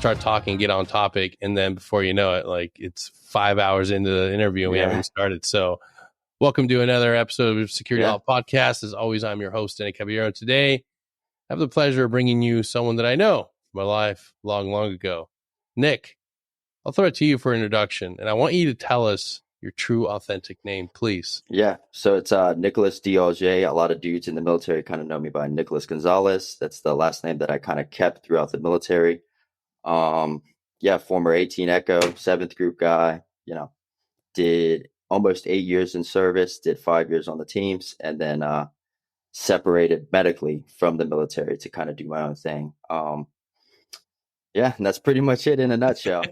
start talking, get on topic, and then before you know it, like it's 5 hours into the interview and we haven't even started. So welcome to another episode of Security Halt Podcast. As always, I'm your host, Danny Caballero. Today, I have the pleasure of bringing you someone that I know from my life long ago. Nick, I'll throw it to you for introduction, and I want you to tell us your true, authentic name, please. Yeah, so it's Nicholas DLJ. A lot of dudes in the military kind of know me by Nicholas Gonzalez. That's the last name that I kind of kept throughout the military. Former 18 Echo, 7th group guy, did almost 8 years in service, did 5 years on the teams, and then separated medically from the military to kind of do my own thing. And that's pretty much it in a nutshell.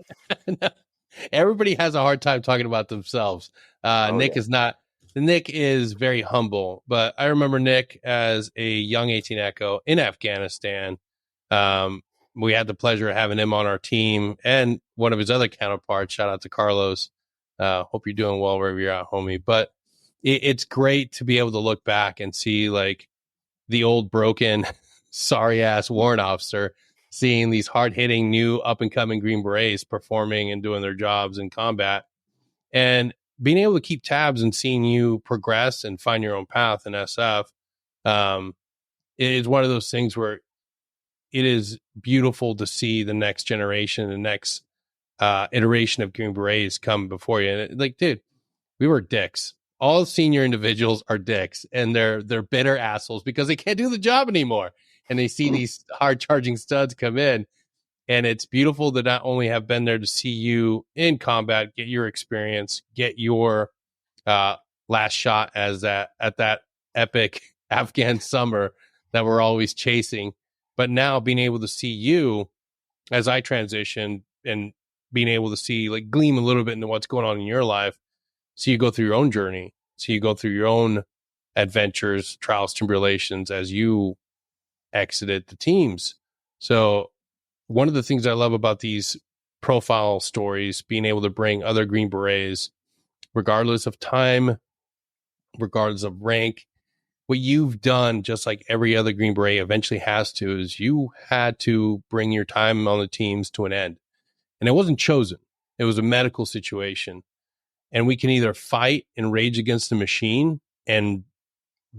Everybody has a hard time talking about themselves. Nick is very humble, but I remember Nick as a young 18 Echo in Afghanistan. We had the pleasure of having him on our team and one of his other counterparts. Shout out to Carlos. Hope you're doing well wherever you're at, homie. But it's great to be able to look back and see like the old broken, sorry ass warrant officer seeing these hard-hitting, new up-and-coming Green Berets performing and doing their jobs in combat, and being able to keep tabs and seeing you progress and find your own path in SF is one of those things where it is beautiful to see the next generation, the next iteration of Green Berets come before you. And like, dude, we were dicks. All senior individuals are dicks, and they're bitter assholes because they can't do the job anymore. And they see these hard charging studs come in, and it's beautiful to not only have been there to see you in combat, get your experience, get your last shot at that epic Afghan summer that we're always chasing, but now being able to see you as I transition and being able to see like gleam a little bit into what's going on in your life. So you go through your own journey. So you go through your own adventures, trials, tribulations as you exited the teams. So one of the things I love about these profile stories, being able to bring other Green Berets, regardless of time, regardless of rank, what you've done, just like every other Green Beret eventually has to, is you had to bring your time on the teams to an end. And it wasn't chosen. It was a medical situation. And we can either fight and rage against the machine and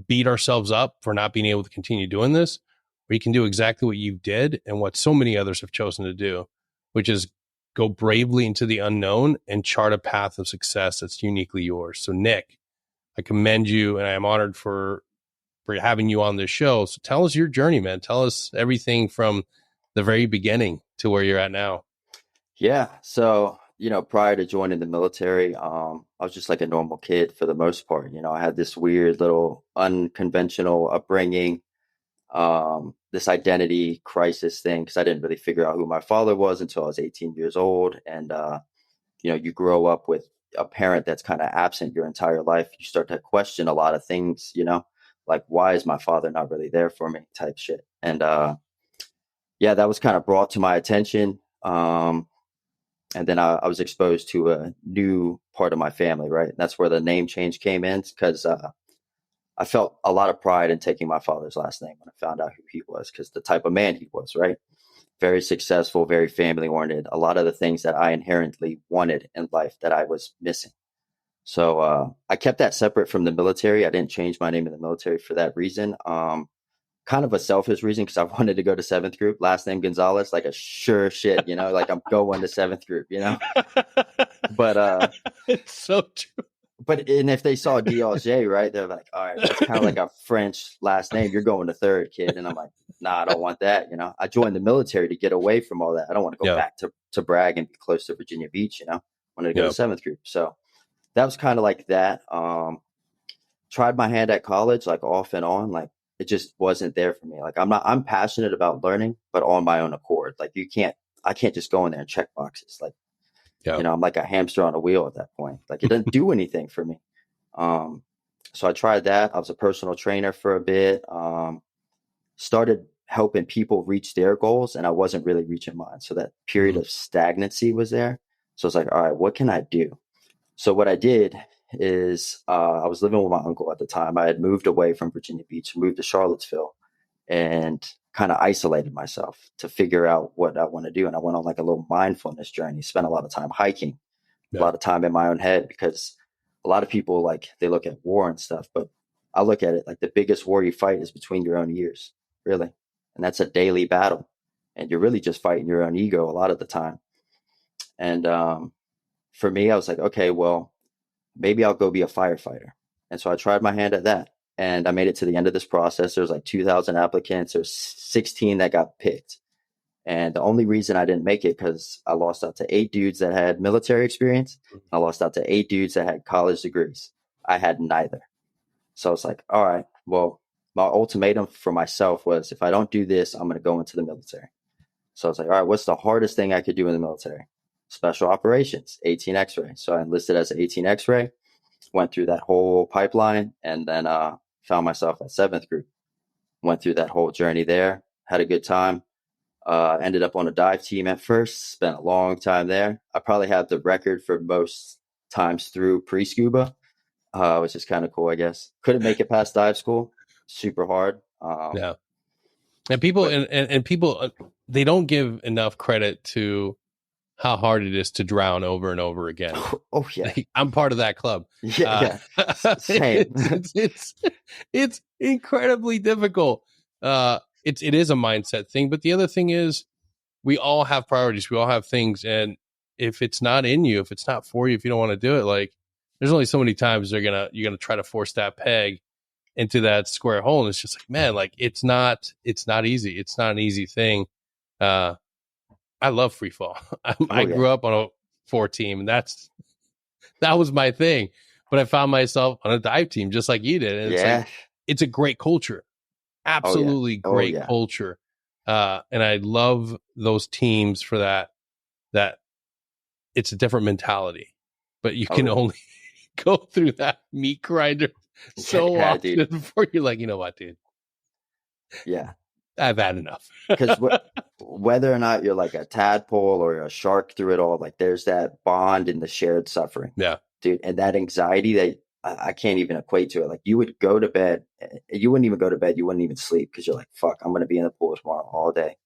beat ourselves up for not being able to continue doing this, or you can do exactly what you did and what so many others have chosen to do, which is go bravely into the unknown and chart a path of success that's uniquely yours. So Nick, I commend you, and I am honored for having you on this show. So tell us your journey, man. Tell us everything from the very beginning to where you're at now. Yeah. So, prior to joining the military, I was just like a normal kid for the most part. I had this weird little unconventional upbringing, this identity crisis thing, because I didn't really figure out who my father was until I was 18 years old. And, you grow up with a parent that's kind of absent your entire life. You start to question a lot of things, like, why is my father not really there for me type shit. And, that was kind of brought to my attention. And then I was exposed to a new part of my family, right? That's where the name change came in, because I felt a lot of pride in taking my father's last name when I found out who he was, because the type of man he was, right? Very successful, very family oriented, a lot of the things that I inherently wanted in life that I was missing. So I kept that separate from the military. I didn't change my name in the military for that reason. Kind of a selfish reason, because I wanted to go to 7th group, last name Gonzalez, like a sure shit, like I'm going to 7th group, but it's so true. And if they saw DLJ, right, they're like, all right, that's kind of like a French last name. You're going to 3rd, kid. And I'm like, nah, I don't want that. I joined the military to get away from all that. I don't want to go back to Bragg and be close to Virginia Beach, I wanted to go to 7th group. So that was kind of like that. Tried my hand at college, like off and on, like it just wasn't there for me. Like I'm passionate about learning, but on my own accord. Like I can't just go in there and check boxes. Like, I'm like a hamster on a wheel at that point. Like it doesn't do anything for me. So I tried that. I was a personal trainer for a bit. Started helping people reach their goals, and I wasn't really reaching mine. So that period of stagnancy was there. So it's like, all right, what can I do? So what I did is I was living with my uncle at the time. I had moved away from Virginia Beach, moved to Charlottesville, and kind of isolated myself to figure out what I want to do. And I went on like a little mindfulness journey, spent a lot of time hiking, a Yeah. lot of time in my own head, because a lot of people, like, they look at war and stuff, but I look at it like the biggest war you fight is between your own ears, really. And that's a daily battle. And you're really just fighting your own ego a lot of the time. And for me, I was like, okay, well, maybe I'll go be a firefighter. And so I tried my hand at that. And I made it to the end of this process. There was like 2,000 applicants. There was 16 that got picked. And the only reason I didn't make it because I lost out to 8 dudes that had military experience. I lost out to 8 dudes that had college degrees. I had neither. So I was like, all right, well, my ultimatum for myself was if I don't do this, I'm going to go into the military. So I was like, all right, what's the hardest thing I could do in the military? Special operations, 18 X-ray. So I enlisted as an 18 X-ray, went through that whole pipeline, and then found myself at 7th Group. Went through that whole journey there, had a good time. Ended up on a dive team at first, spent a long time there. I probably have the record for most times through pre-scuba, which is kind of cool, I guess. Couldn't make it past dive school. Super hard. Yeah. And people, But and people, they don't give enough credit to how hard it is to drown over and over again. oh yeah, Like, I'm part of that club. yeah. Same. It's incredibly difficult. It is a mindset thing, but the other thing is we all have priorities. We all have things, and if it's not in you, if it's not for you, if you don't want to do it, like, there's only so many times you're gonna try to force that peg into that square hole, and it's just like, man, like, it's not easy. It's not an easy thing. I love free fall. I Oh grew yeah, up on a 4 team, and that was my thing. But I found myself on a dive team just like you did, and it's like, yeah. it's a great culture, Oh yeah, absolutely oh great yeah, culture, and I love those teams for that. That it's a different mentality, but you oh can yeah. only go through that meat grinder so Yeah, often dude. before you're like, you know what, dude, Yeah, I've had enough. because whether or not you're like a tadpole or a shark through it all, like there's that bond in the shared suffering, Yeah, dude, and that anxiety that I can't even equate to it. Like you would go to bed, you wouldn't even go to bed, you wouldn't even sleep because you're like, fuck, I'm gonna be in the pool tomorrow all day.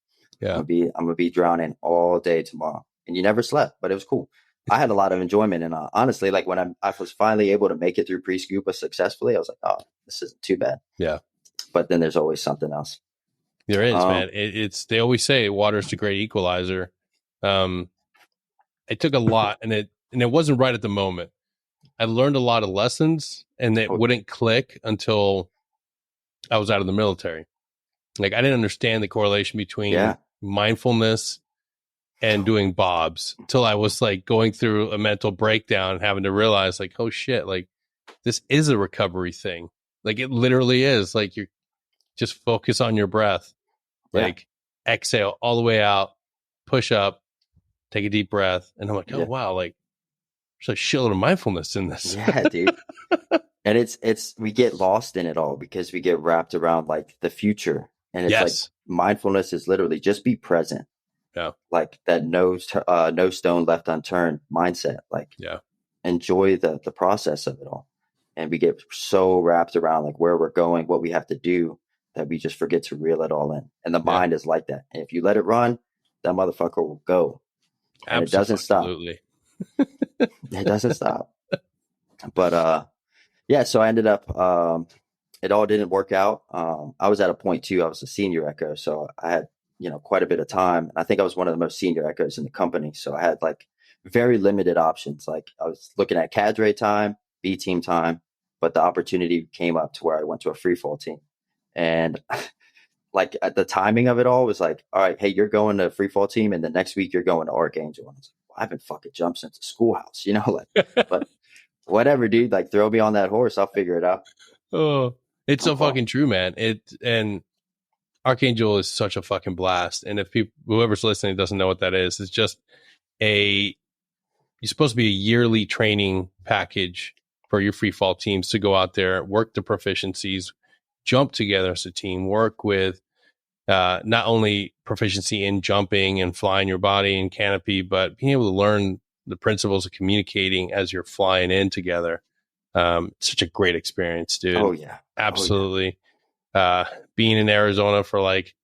yeah, I'm gonna be drowning all day tomorrow, and you never slept, but it was cool. I had a lot of enjoyment, and honestly, like when I was finally able to make it through pre-scuba successfully, I was like, oh, this isn't too bad. yeah. But then there's always something else. There is, Um, man. It's they always say water's the great equalizer. Um, it took a lot, and it wasn't right at the moment. I learned a lot of lessons, and it oh, wouldn't click until I was out of the military. Like, I didn't understand the correlation between yeah, mindfulness and doing bobs till I was like going through a mental breakdown and having to realize, like, oh shit, like, this is a recovery thing. Like, it literally is. Like, you just focus on your breath, yeah, like, exhale all the way out, push up, take a deep breath, and I'm like, oh yeah, wow, like, there's a shitload of mindfulness in this. yeah, dude. And it's we get lost in it all because we get wrapped around like the future, and it's like Yes. mindfulness is literally just be present, Yeah. like that no stone left unturned mindset. Like Yeah. enjoy the process of it all, and we get so wrapped around like where we're going, what we have to do, that we just forget to reel it all in. And the Yeah. mind is like that, and if you let it run, that motherfucker will go, and it doesn't stop. Absolutely. It doesn't stop. But yeah, so I ended up it all didn't work out. I was at a point too, I was a senior echo, so I had, quite a bit of time. And I think I was one of the most senior echoes in the company. So I had like very limited options. Like I was looking at cadre time, B team time, but the opportunity came up to where I went to a free fall team. And like at the timing of it all was like, all right, hey, you're going to free fall team, and the next week you're going to Archangel. And I was like, well, I haven't fucking jumped since the schoolhouse, like, but whatever, dude, like throw me on that horse. I'll figure it out. Oh, it's I'm so calm. fucking true, man. And Archangel is such a fucking blast. And if people, whoever's listening doesn't know what that is, it's just you're supposed to be a yearly training package for your free fall teams to go out there, work the proficiencies, jump together as a team, work with not only proficiency in jumping and flying your body and canopy, but being able to learn the principles of communicating as you're flying in together. Such a great experience, dude. Oh yeah. Oh yeah. Absolutely. Being in Arizona for like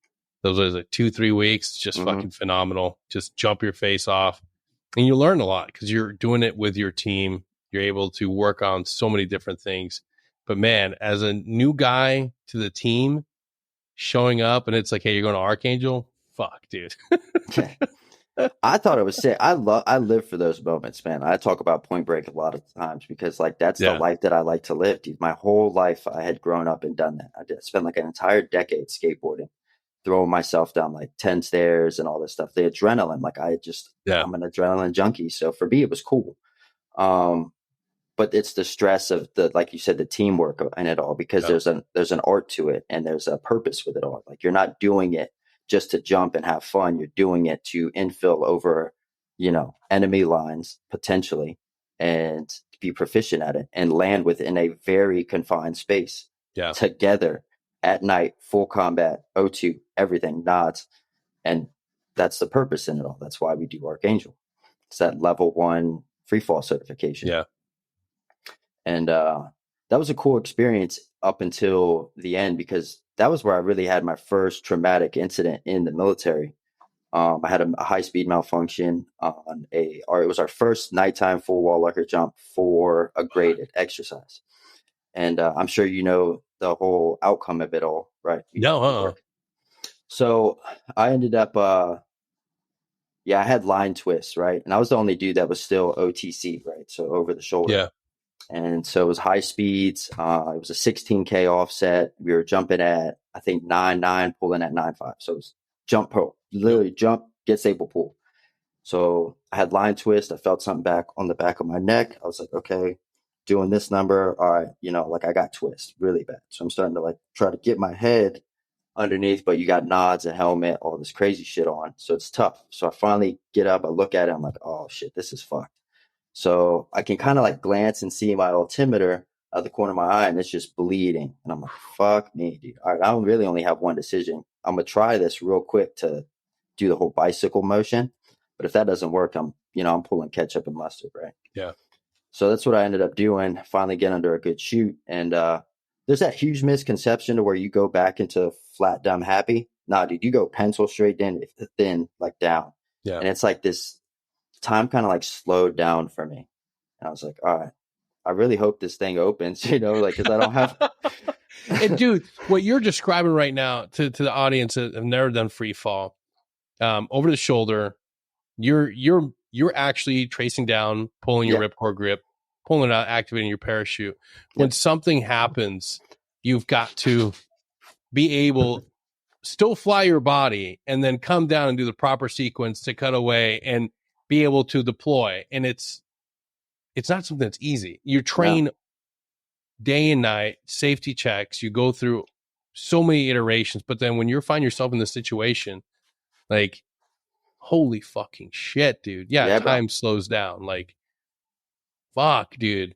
Those are like 2-3 weeks, just Hmm. fucking phenomenal. Just jump your face off. And you learn a lot because you're doing it with your team. You're able to work on so many different things. But man, as a new guy to the team, showing up and it's like, hey, you're going to Archangel? Fuck, dude. I thought it was sick. I live for those moments, man. I talk about Point Break a lot of times because like that's the Yeah. life that I like to live, dude. My whole life I had grown up and done that. I did spend like an entire decade skateboarding, throwing myself down like 10 stairs and all this stuff. The adrenaline, like Yeah. I'm an adrenaline junkie. So for me, it was cool. Um, but it's the stress of the, like you said, the teamwork and it all, because Yeah. there's an art to it and there's a purpose with it all. Like you're not doing it just to jump and have fun. You're doing it to infill over, enemy lines potentially, and be proficient at it and land within a very confined space Yeah. together at night, full combat, O2, everything, nods. And that's the purpose in it all. That's why we do Archangel. It's that level 1 free fall certification. Yeah. And that was a cool experience up until the end, because that was where I really had my first traumatic incident in the military. I had a high speed malfunction or it was our first nighttime full wall locker jump for a graded exercise. And I'm sure you know the whole outcome of it all, right? No, You work. So I ended up, I had line twists, right? And I was the only dude that was still OTC, right? So over the shoulder. Yeah. And so it was high speeds. It was a 16K offset. We were jumping at, I think, 9.9, pulling at 9.5. So it was jump pull, Yep. literally jump, get stable, pull. So I had line twist. I felt something back on the back of my neck. I was like, okay, doing this number. All right, like I got twist really bad. So I'm starting to like try to get my head underneath, but you got nods, a helmet, all this crazy shit on. So it's tough. So I finally get up, I look at it, I'm like, oh shit, this is fucked. So I can kind of like glance and see my altimeter out of the corner of my eye, and it's just bleeding. And I'm like, fuck me, dude. All right, I don't really only have one decision. I'm gonna try this real quick to do the whole bicycle motion. But if that doesn't work, I'm pulling ketchup and mustard, right? Yeah. So that's what I ended up doing. Finally get under a good shoot. And there's that huge misconception to where you go back into flat dumb happy. Nah, dude, you go pencil straight in, thin, like down. Yeah. And it's like this time kind of like slowed down for me. And I was like, all right, I really hope this thing opens, like, because I don't have. And dude, what you're describing right now to the audience that have never done free fall, over the shoulder, you're actually tracing down, pulling your Yeah. ripcord grip, pulling it out, activating your parachute. When Yep. something happens, you've got to be able still fly your body and then come down and do the proper sequence to cut away and be able to deploy. And it's not something that's easy. You No. train day and night, safety checks, you go through so many iterations, but then when you find yourself in this situation, like, holy fucking shit, dude. Yeah, Yeah, bro. time slows down. Like, fuck, dude.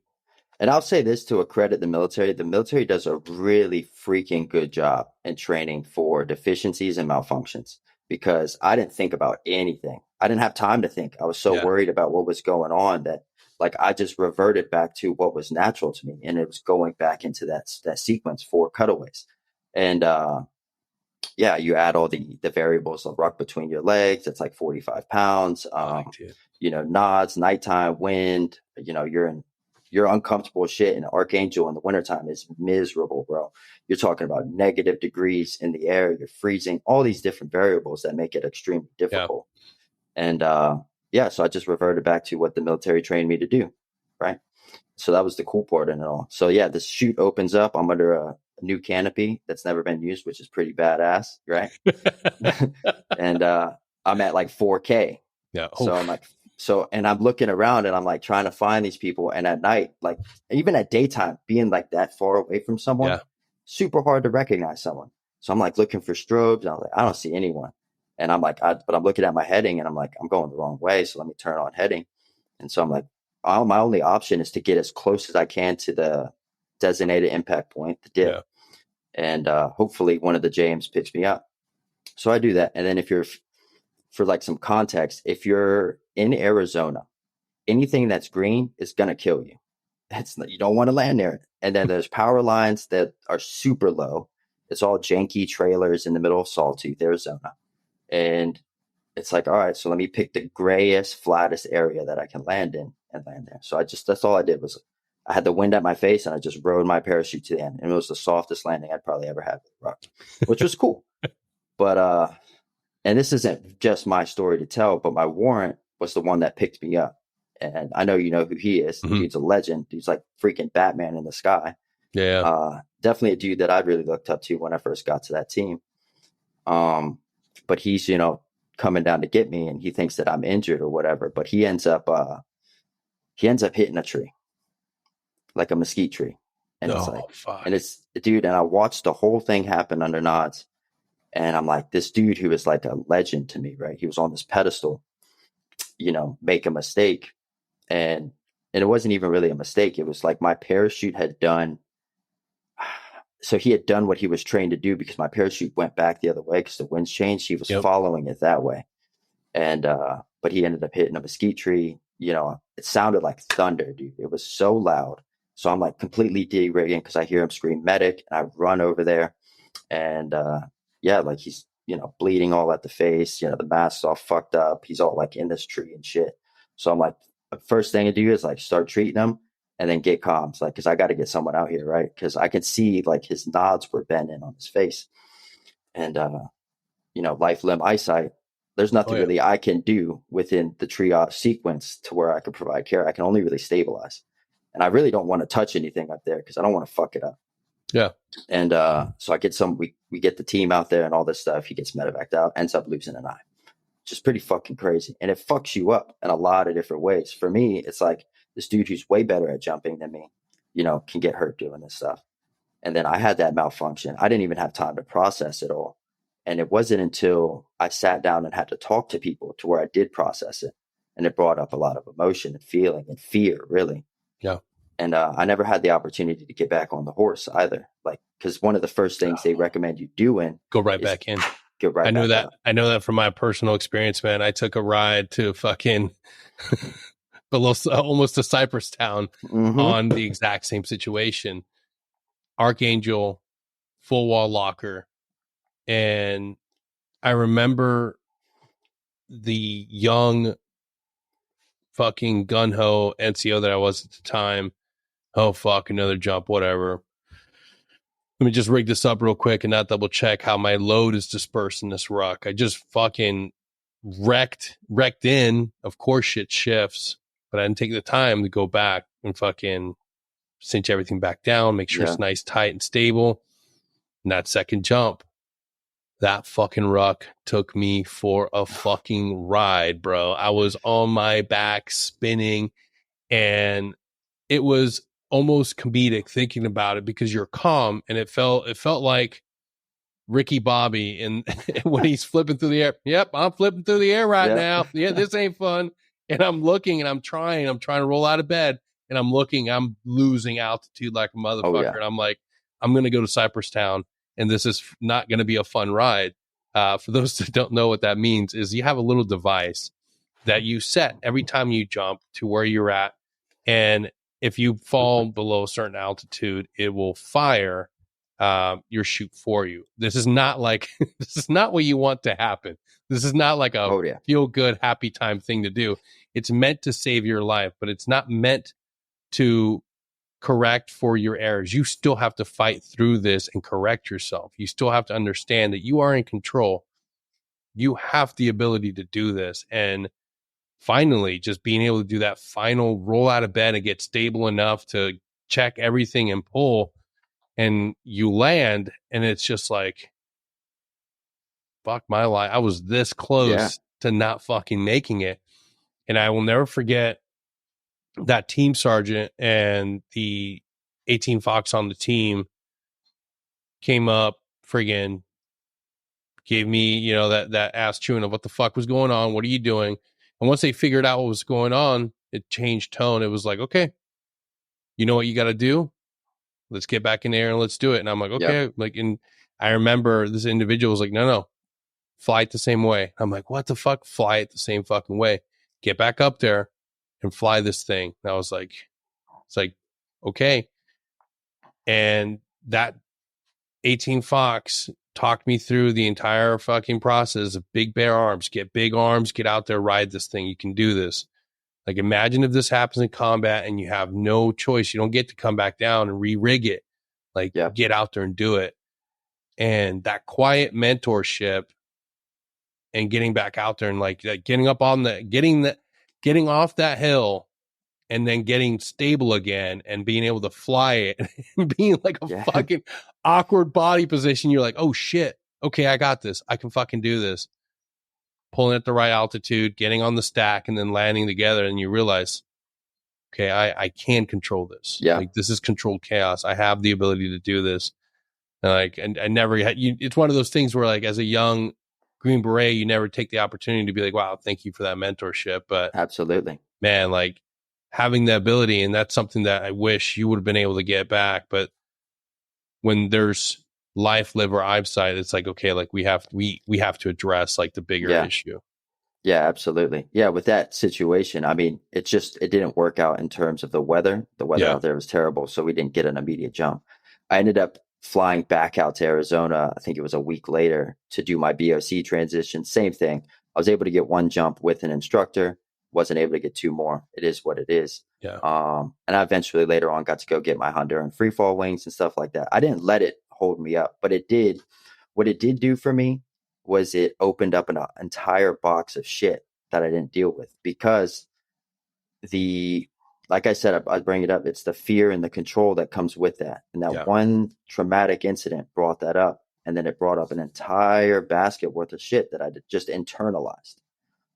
And I'll say this to accredit the military. The military does a really freaking good job in training for deficiencies and malfunctions, because I didn't think about anything. I didn't have time to think. I was so Yeah. worried about what was going on that like I just reverted back to what was natural to me. And it was going back into that sequence for cutaways. And you add all the variables, the ruck between your legs, it's like 45 pounds. Fuck, dude. Nods, nighttime, wind, you're uncomfortable as shit. And Archangel in the wintertime is miserable, bro. You're talking about negative degrees in the air, you're freezing, all these different variables that make it extremely Yeah. difficult. And so I just reverted back to what the military trained me to do, right? So that was the cool part in it all. So yeah, the chute opens up. I'm under a new canopy that's never been used, which is pretty badass, right? And I'm at like 4K. Yeah. So I'm Oof. like, and I'm looking around and I'm like trying to find these people. And at night, like even at daytime, being like that far away from someone, Yeah. super hard to recognize someone. So I'm like looking for strobes. And I'm like, I don't see anyone. And I'm like, but I'm looking at my heading and I'm like, I'm going the wrong way. So let me turn on heading. And so I'm like, my only option is to get as close as I can to the designated impact point, the dip. Yeah. And hopefully one of the JMs picks me up. So I do that. And then for like some context, if you're in Arizona, anything that's green is going to kill you. You don't want to land there. And then there's power lines that are super low. It's all janky trailers in the middle of Sawtooth, Arizona. And it's like, all right, so let me pick the grayest, flattest area that I can land in and land there. So that's all I did was I had the wind at my face and I just rode my parachute to the end. And it was the softest landing I'd probably ever had with a rock, which was cool. But, and this isn't just my story to tell, but my warrant was the one that picked me up. And I know you know who he is. The Mm-hmm. dude's a legend. Dude's like freaking Batman in the sky. Yeah. Definitely a dude that I'd really looked up to when I first got to that team. But he's, coming down to get me and he thinks that I'm injured or whatever, but he ends up hitting a tree, like a mesquite tree. And it's like, Oh, fuck. and it's dude, and I watched the whole thing happen under nods. And I'm like, this dude who is like a legend to me, right? He was on this pedestal, make a mistake. And it wasn't even really a mistake. It was like my parachute had done. So he had done what he was trained to do because my parachute went back the other way because the winds changed. He was following it that way. And, but he ended up hitting a mesquite tree. It sounded like thunder, dude. It was so loud. So I'm like completely de-rigging because I hear him scream medic and I run over there. And, yeah, like he's, bleeding all at the face, the mask's all fucked up. He's all like in this tree and shit. So I'm like, the first thing to do is like start treating him and then get comms, like, cause I got to get someone out here. Right. Cause I could see like his nods were bending on his face and, life, limb, eyesight. There's nothing really I can do within the triage sequence to where I can provide care. I can only really stabilize. And I really don't want to touch anything up there because I don't want to fuck it up. Yeah. And so I get we get the team out there and all this stuff. He gets medevaced out, ends up losing an eye. Just pretty fucking crazy. And it fucks you up in a lot of different ways. For me, it's like this dude who's way better at jumping than me, can get hurt doing this stuff. And then I had that malfunction. I didn't even have time to process it all. And it wasn't until I sat down and had to talk to people to where I did process it. And it brought up a lot of emotion and feeling and fear, really. Yeah. And I never had the opportunity to get back on the horse either. Like, because one of the first things they recommend you doing, go right back in. Get right. I know back that. up. I know that from my personal experience, man. I took a ride to fucking below almost to Cypress Town on the exact same situation. Archangel, full wall locker, and I remember the young fucking gun ho NCO that I was at the time. Oh fuck, another jump, whatever. Let me just rig this up real quick and not double check how my load is dispersed in this ruck. I just fucking wrecked in. Of course shit shifts, but I didn't take the time to go back and fucking cinch everything back down, make sure it's nice, tight, and stable. And that second jump, that fucking ruck took me for a fucking ride, bro. I was on my back spinning, and it was almost comedic thinking about it because you're calm, and it felt like Ricky Bobby and when he's flipping through the air. Yep, I'm flipping through the air right now. Yeah, this ain't fun. And I'm looking and I'm trying to roll out of bed, and I'm looking, I'm losing altitude like a motherfucker. And I'm like, I'm going to go to Cypress Town, and this is not going to be a fun ride. For those that don't know what that means, is you have a little device that you set every time you jump to where you're at. And if you fall below a certain altitude, it will fire your chute for you. This is not like this is not what you want to happen. This is not like a feel good, happy time thing to do. It's meant to save your life, but it's not meant to correct for your errors. You still have to fight through this and correct yourself. You still have to understand that you are in control. You have the ability to do this. And finally, just being able to do that final roll out of bed and get stable enough to check everything and pull, and you land, and it's just like, fuck my life. I was this close to not fucking making it. And I will never forget that team sergeant and the 18 Fox on the team came up, friggin' gave me, that ass chewing of what the fuck was going on. What are you doing? And once they figured out what was going on, it changed tone. It was like, okay, you know what you got to do? Let's get back in there and let's do it. And I'm like, okay. Like, and I remember this individual was like, no, fly it the same way. I'm like, what the fuck? Fly it the same fucking way. Get back up there and fly this thing. And I was like, it's like, okay. And that 18 Fox talked me through the entire fucking process of big bear arms, get out there, ride this thing. You can do this. Like, imagine if this happens in combat and you have no choice. You don't get to come back down and re-rig it. Like, Yeah. get out there and do it. And that quiet mentorship and getting back out there and like getting up on getting off that hill and then getting stable again and being able to fly it and being like a Yeah. fucking awkward body position. You're like, oh shit. Okay, I got this. I can fucking do this. Pulling at the right altitude, getting on the stack, and then landing together, and you realize, okay, I can control this. Yeah. Like, this is controlled chaos. I have the ability to do this. And I never had you. It's one of those things where, like, as a young Green Beret, you never take the opportunity to be like, wow, thank you for that mentorship. But Absolutely. man, like, having the ability, and that's something that I wish you would have been able to get back. But when there's life, live, or eyesight, it's like, okay, like we have to address like the bigger issue. Yeah, absolutely. Yeah, with that situation, I mean, it didn't work out in terms of the weather. The weather out there was terrible, so we didn't get an immediate jump. I ended up flying back out to Arizona, I think it was a week later, to do my BOC transition. Same thing. I was able to get one jump with an instructor, wasn't able to get two more. It is what it is. Yeah. And I eventually later on got to go get my Honduran freefall wings and stuff like that. I didn't let it hold me up, but what it did do for me was it opened up an entire box of shit that I didn't deal with, because like I said, I bring it up, it's the fear and the control that comes with that. And that one traumatic incident brought that up. And then it brought up an entire basket worth of shit that I just internalized.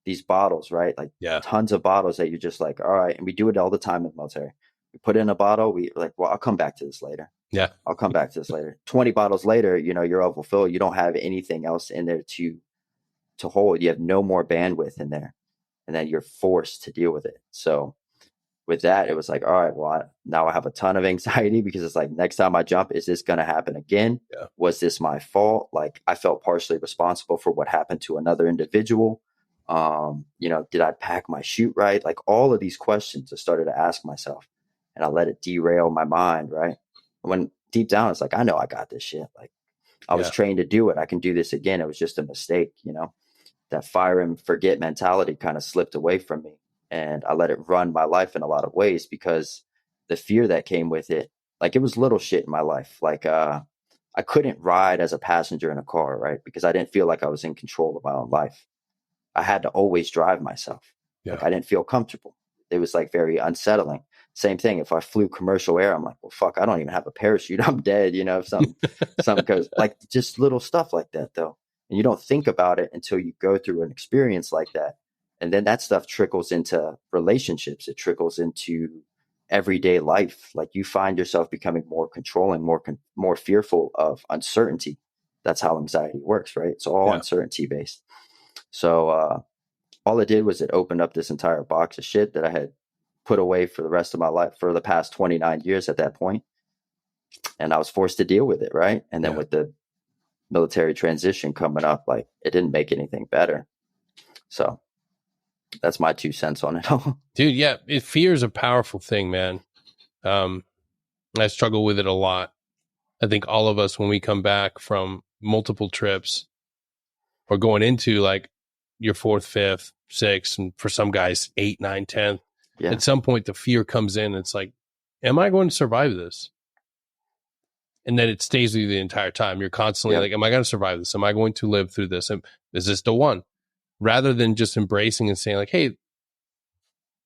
These bottles, right? Like tons of bottles that you're just like, all right. And we do it all the time in the military. We put in a bottle, we like, well, I'll come back to this later. Yeah. I'll come back to this later. 20 bottles later, you're overfilled. You don't have anything else in there to hold. You have no more bandwidth in there. And then you're forced to deal with it. So with that, it was like, all right, well, now I have a ton of anxiety, because it's like, next time I jump, is this going to happen again? Yeah. Was this my fault? Like, I felt partially responsible for what happened to another individual. Did I pack my chute right? Like, all of these questions I started to ask myself, and I let it derail my mind. Right. When deep down, it's like, I know I got this shit. Like, I was trained to do it. I can do this again. It was just a mistake. That fire and forget mentality kind of slipped away from me, and I let it run my life in a lot of ways, because the fear that came with it, like, it was little shit in my life. Like, I couldn't ride as a passenger in a car, right? Because I didn't feel like I was in control of my own life. I had to always drive myself. Yeah. Like, I didn't feel comfortable. It was like very unsettling. Same thing. If I flew commercial air, I'm like, well, fuck, I don't even have a parachute. I'm dead. If something goes, like, just little stuff like that, though. And you don't think about it until you go through an experience like that. And then that stuff trickles into relationships. It trickles into everyday life. Like, you find yourself becoming more controlling, more fearful of uncertainty. That's how anxiety works, right? It's all uncertainty based. So all it did was it opened up this entire box of shit that I had put away for the rest of my life, for the past 29 years at that point. And I was forced to deal with it, right? And then with the military transition coming up, like, it didn't make anything better. So that's my 2 cents on it all. Dude, yeah, fear is a powerful thing, man. I struggle with it a lot. I think all of us, when we come back from multiple trips, or going into like your 4th, 5th, 6th, and for some guys 8, 9, 10th, at some point the fear comes in. It's like, am I going to survive this? And then it stays with you the entire time. You're constantly like, am I going to survive this? Am I going to live through this? And is this the one? Rather than just embracing and saying like, hey,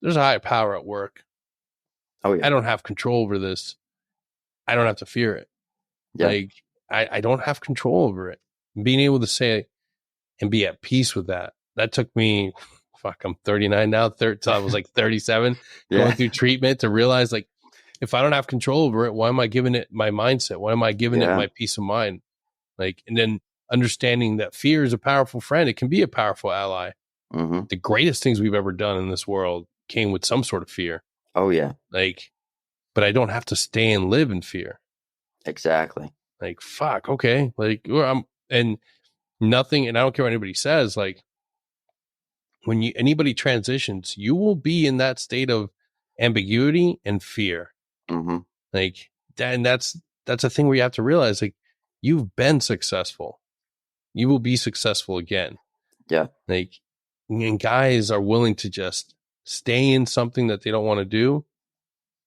there's a higher power at work. Oh yeah. I don't have control over this. I don't have to fear it. Yeah. Like, I don't have control over it. Being able to say and be at peace with that. That took me, I'm 39 now. So I was like 37 going through treatment to realize, like, if I don't have control over it, why am I giving it my mindset? Why am I giving it my peace of mind? Like, and then understanding that fear is a powerful friend. It can be a powerful ally. Mm-hmm. The greatest things we've ever done in this world came with some sort of fear. Oh yeah. Like, but I don't have to stay and live in fear. Exactly. Like, fuck. Okay. Like, and nothing, and I don't care what anybody says, like, when anybody transitions, you will be in that state of ambiguity and fear. Mm-hmm. Like, and that's a thing where you have to realize, like, you've been successful. You will be successful again. Yeah. Like, and guys are willing to just stay in something that they don't want to do,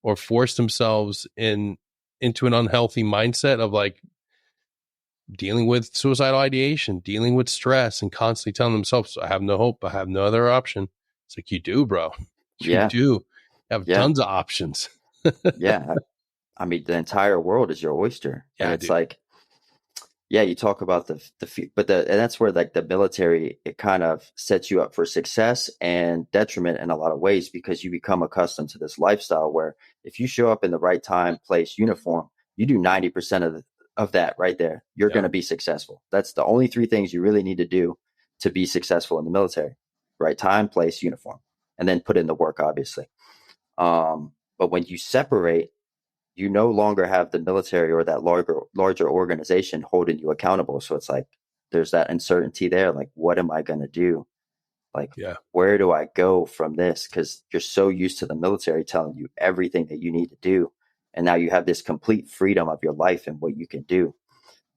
or force themselves into an unhealthy mindset of like dealing with suicidal ideation, dealing with stress, and constantly telling themselves, I have no hope, I have no other option. It's like, you do, bro. You Yeah. do. You have Yeah. tons of options. Yeah. I mean, the entire world is your oyster. And Yeah, it's dude. like, yeah, you talk about and that's where like the military, it kind of sets you up for success and detriment in a lot of ways, because you become accustomed to this lifestyle where if you show up in the right time, place, uniform, you do 90% of that right there. You're Yeah. going to be successful. That's the only three things you really need to do to be successful in the military: right time, place, uniform, and then put in the work, obviously. But when you separate, you no longer have the military or that larger organization holding you accountable. So it's like there's that uncertainty there. Like, what am I going to do? Like, Yeah. where do I go from this? Because you're so used to the military telling you everything that you need to do. And now you have this complete freedom of your life and what you can do.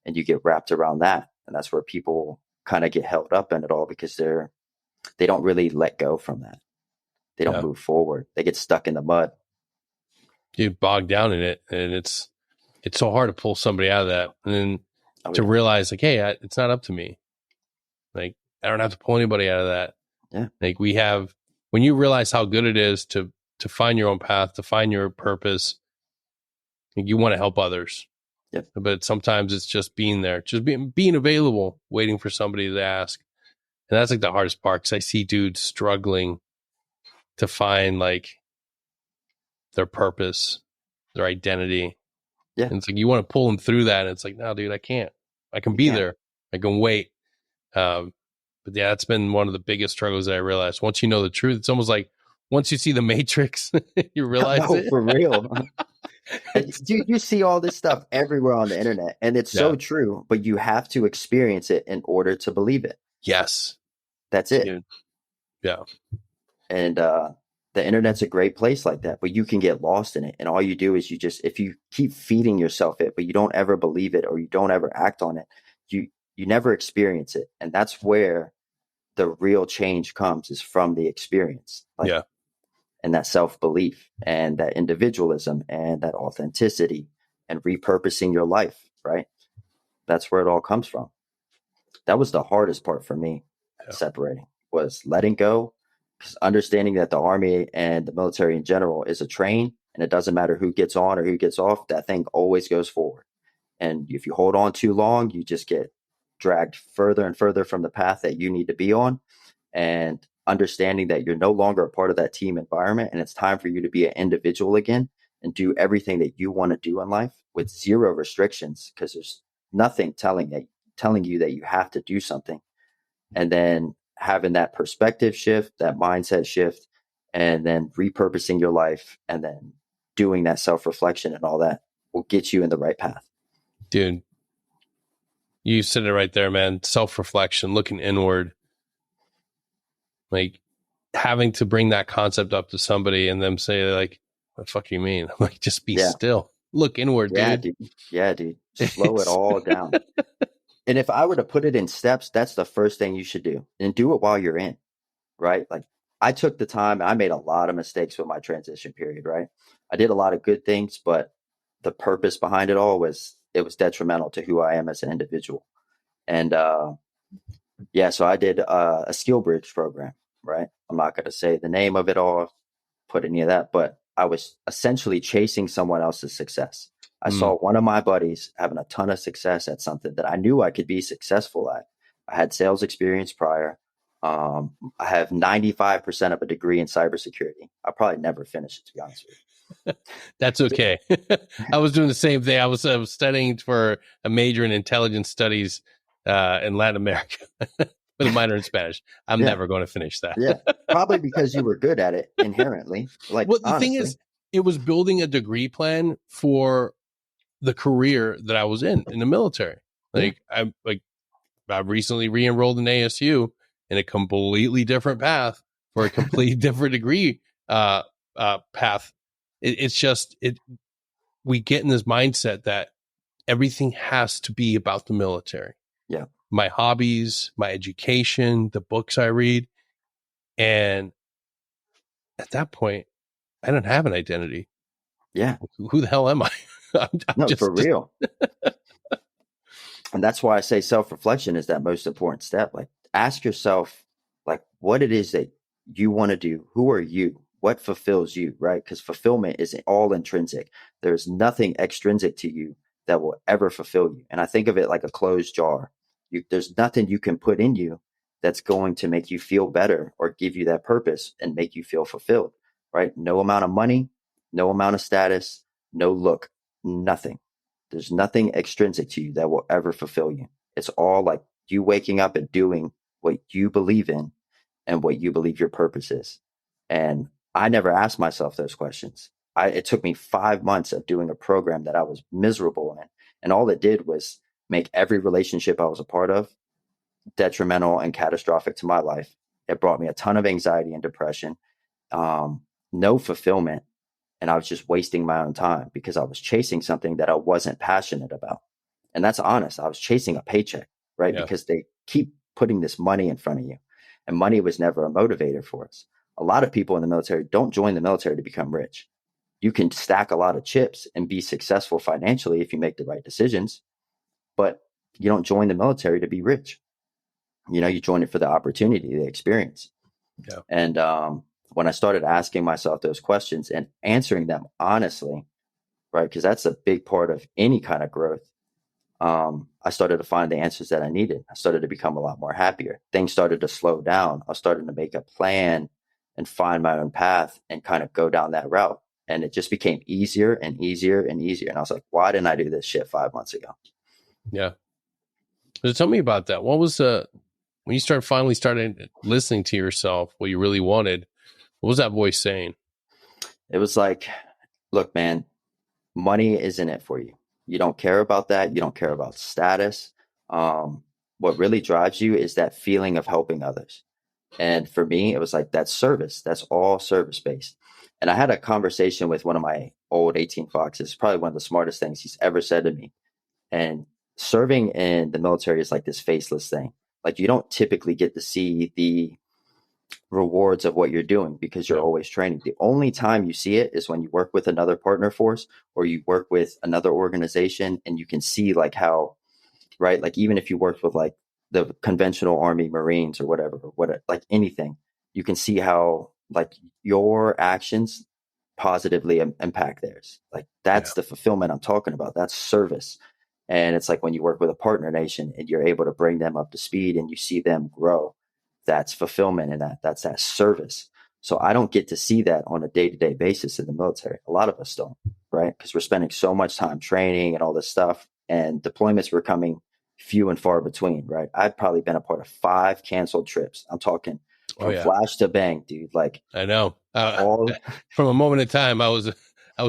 And you get wrapped around that. And that's where people kind of get held up in it all, because they don't really let go from that. They don't Yeah. move forward. They get stuck in the mud. You bogged down in it, and it's so hard to pull somebody out of that, and then Oh, to yeah. realize like, hey, it's not up to me. Like, I don't have to pull anybody out of that. Yeah. Like, when you realize how good it is to find your own path, to find your purpose, you want to help others. Yep. But sometimes it's just being there, just being available, waiting for somebody to ask. And that's like the hardest part, because I see dudes struggling to find like their purpose, their identity. Yeah. And it's like, you want to pull them through that. And it's like, no, dude, I can't. I can You be can't. there. I can wait. But yeah, that's been one of the biggest struggles that I realized. Once you know the truth, it's almost like once you see the Matrix, you realize No, it. for real. And you see all this stuff everywhere on the internet, and it's Yeah. so true, but you have to experience it in order to believe it. Yes. That's it. Dude. Yeah. And the internet's a great place like that, but you can get lost in it. And all you do is if you keep feeding yourself it, but you don't ever believe it or you don't ever act on it, you never experience it. And that's where the real change comes, is from the experience. Like, Yeah. and that self-belief and that individualism and that authenticity and repurposing your life, right? That's where it all comes from. That was the hardest part for me, separating, was letting go, because understanding that the army and the military in general is a train, and it doesn't matter who gets on or who gets off, that thing always goes forward. And if you hold on too long, you just get dragged further and further from the path that you need to be on. And understanding that you're no longer a part of that team environment, and it's time for you to be an individual again and do everything that you want to do in life with zero restrictions, because there's nothing telling you that you have to do something. And then having that perspective shift, that mindset shift, and then repurposing your life, and then doing that self-reflection and all that will get you in the right path. Dude, you said it right there, man. Self-reflection, looking inward, like having to bring that concept up to somebody and them say like, what the fuck you mean? I'm like, just be still, look inward, dude. Yeah, dude. Slow it all down. And if I were to put it in steps, that's the first thing you should do, and do it while you're in, right? Like, I took the time, I made a lot of mistakes with my transition period, right? I did a lot of good things, but the purpose behind it all was detrimental to who I am as an individual. And so I did a skill bridge program, right? I'm not going to say the name of it all, put any of that, but I was essentially chasing someone else's success. I saw one of my buddies having a ton of success at something that I knew I could be successful at. I had sales experience prior. I have 95% of a degree in cybersecurity. I'll probably never finish it, to be honest with you. That's okay. I was doing the same thing. I was studying for a major in intelligence studies in Latin America with a minor in Spanish. I'm never going to finish that. Yeah, probably because you were good at it inherently. Like, well, the honestly. thing is, it was building a degree plan for the career that I was in the military. Like, I recently re-enrolled in ASU in a completely different path for a completely different degree path. It's just we get in this mindset that everything has to be about the military. Yeah. My hobbies, my education, the books I read. And at that point, I don't have an identity. Yeah. Who the hell am I? I'm No, for just, real. And that's why I say self-reflection is that most important step. Like, ask yourself, like, what it is that you want to do. Who are you? What fulfills you, right? Because fulfillment is all intrinsic. There's nothing extrinsic to you that will ever fulfill you. And I think of it like a closed jar. There's nothing you can put in you that's going to make you feel better or give you that purpose and make you feel fulfilled, right? No amount of money, no amount of status, no look, nothing. There's nothing extrinsic to you that will ever fulfill you. It's all like you waking up and doing what you believe in and what you believe your purpose is. And I never asked myself those questions. It took me 5 months of doing a program that I was miserable in. And all it did was make every relationship I was a part of detrimental and catastrophic to my life. It brought me a ton of anxiety and depression, no fulfillment. And I was just wasting my own time because I was chasing something that I wasn't passionate about. And that's honest. I was chasing a paycheck, right? yeah, Because they keep putting this money in front of you. And money was never a motivator for us. A lot of people in the military don't join the military to become rich. You can stack a lot of chips and be successful financially if you make the right decisions, but you don't join the military to be rich. You join it for the opportunity, the experience. yeah, And when I started asking myself those questions and answering them honestly, right? Because that's a big part of any kind of growth. I started to find the answers that I needed. I started to become a lot more happier. Things started to slow down. I was starting to make a plan and find my own path and kind of go down that route. And it just became easier and easier and easier. And I was like, why didn't I do this shit 5 months ago? yeah. So tell me about that. What was when you finally started listening to yourself, what you really wanted? What was that voice saying? It was like, look, man, money isn't it for you. You don't care about that. You don't care about status. What really drives you is that feeling of helping others. And for me, it was like that's service. That's all service based. And I had a conversation with one of my old 18 Foxes, probably one of the smartest things he's ever said to me. And serving in the military is like this faceless thing. Like you don't typically get to see the rewards of what you're doing because you're Yeah, always training. The only time you see it is when you work with another partner force or you work with another organization and you can see like how, right? Like even if you worked with like the conventional Army Marines or whatever, like anything, you can see how like your actions positively impact theirs. Like yeah, that's the fulfillment I'm talking about. That's service. And it's like when you work with a partner nation and you're able to bring them up to speed and you see them grow, that's fulfillment and that's that service. So I don't get to see that on a day-to-day basis in the military. A lot of us don't, right? Because we're spending so much time training and all this stuff, and deployments were coming few and far between, right? I've probably been a part of 5 canceled trips. I'm talking oh from yeah, flash to bang, dude. Like I know. all, From a moment in time, I was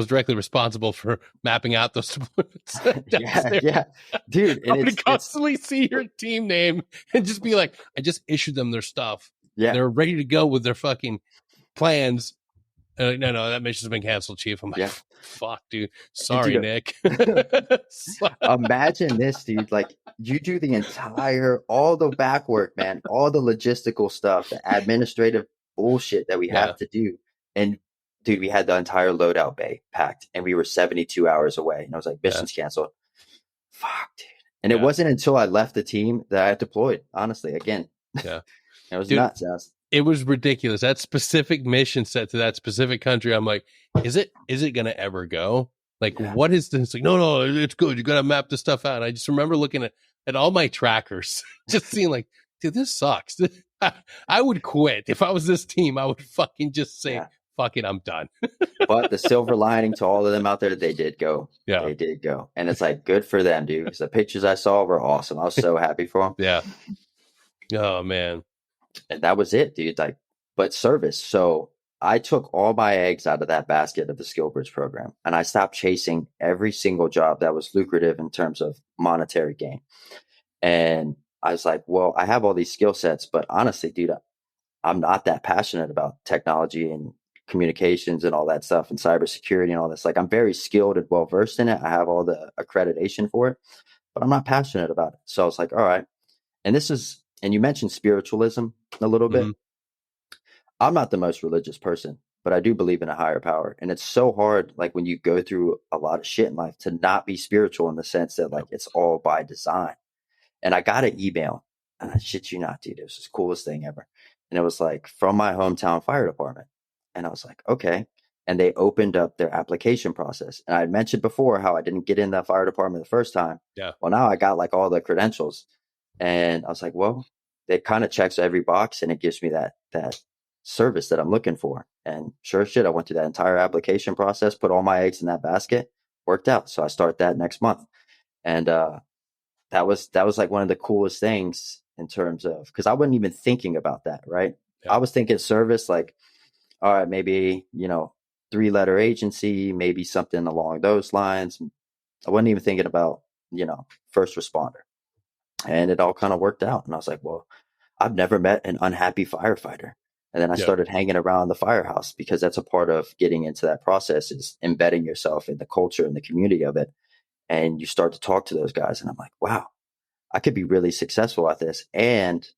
directly responsible for mapping out those deployments yeah, downstairs. yeah, dude. I And would constantly see your team name and just be like, I just issued them their stuff. yeah, They're ready to go with their fucking plans. No, that mission's been canceled, Chief. I'm like, yeah. fuck, dude. And Sorry, dude, Nick. imagine this, dude. Like you do all the back work, man, all the logistical stuff, the administrative bullshit that we Yeah, have to do. And dude, we had the entire loadout bay packed and we were 72 hours away. And I was like, yeah, mission's canceled. Fuck, dude. And it yeah, wasn't until I left the team that I deployed, honestly, again. yeah. It was Dude, nuts. it was ridiculous. That specific mission set to that specific country. I'm like, is it gonna ever go? Like, Yeah. what is this? Like, no, it's good. You gotta map this stuff out. And I just remember looking at all my trackers, just seeing like, dude, this sucks. I would quit if I was this team. I would fucking just say, Yeah. fuck it, I'm done. But the silver lining to all of them out there, they did go. Yeah, They did go. And it's like good for them, dude. Because the pictures I saw were awesome. I was so happy for them. yeah. Oh man. And that was it, dude. Like, but service. So I took all my eggs out of that basket of the Skill Bridge program and I stopped chasing every single job that was lucrative in terms of monetary gain. And I was like, well, I have all these skill sets, but honestly, dude, I'm not that passionate about technology and communications and all that stuff and cybersecurity and all this. Like I'm very skilled and well versed in it. I have all the accreditation for it, but I'm not passionate about it. So I was like, all right. And this is, and you mentioned spiritualism a little bit. Hmm. I'm not the most religious person, but I do believe in a higher power. And it's so hard, like when you go through a lot of shit in life, to not be spiritual in the sense that Yeah. like it's all by design. And I got an email, and I shit you not, dude. It was the coolest thing ever. And it was like from my hometown fire department. And I was like, okay. And they opened up their application process. And I had mentioned before how I didn't get in that fire department the first time. Yeah. Well, now I got like all the credentials. And I was like, well, it kind of checks every box and it gives me that service that I'm looking for. And sure as shit, I went through that entire application process, put all my eggs in that basket, worked out. So I start that next month. And that was like one of the coolest things in terms of, because I wasn't even thinking about that, right? Yeah. I was thinking service, like, all right, maybe, 3-letter agency, maybe something along those lines. I wasn't even thinking about, first responder. And it all kind of worked out. And I was like, well, I've never met an unhappy firefighter. And then I Yeah. started hanging around the firehouse, because that's a part of getting into that process, is embedding yourself in the culture and the community of it. And you start to talk to those guys. And I'm like, wow, I could be really successful at this. And,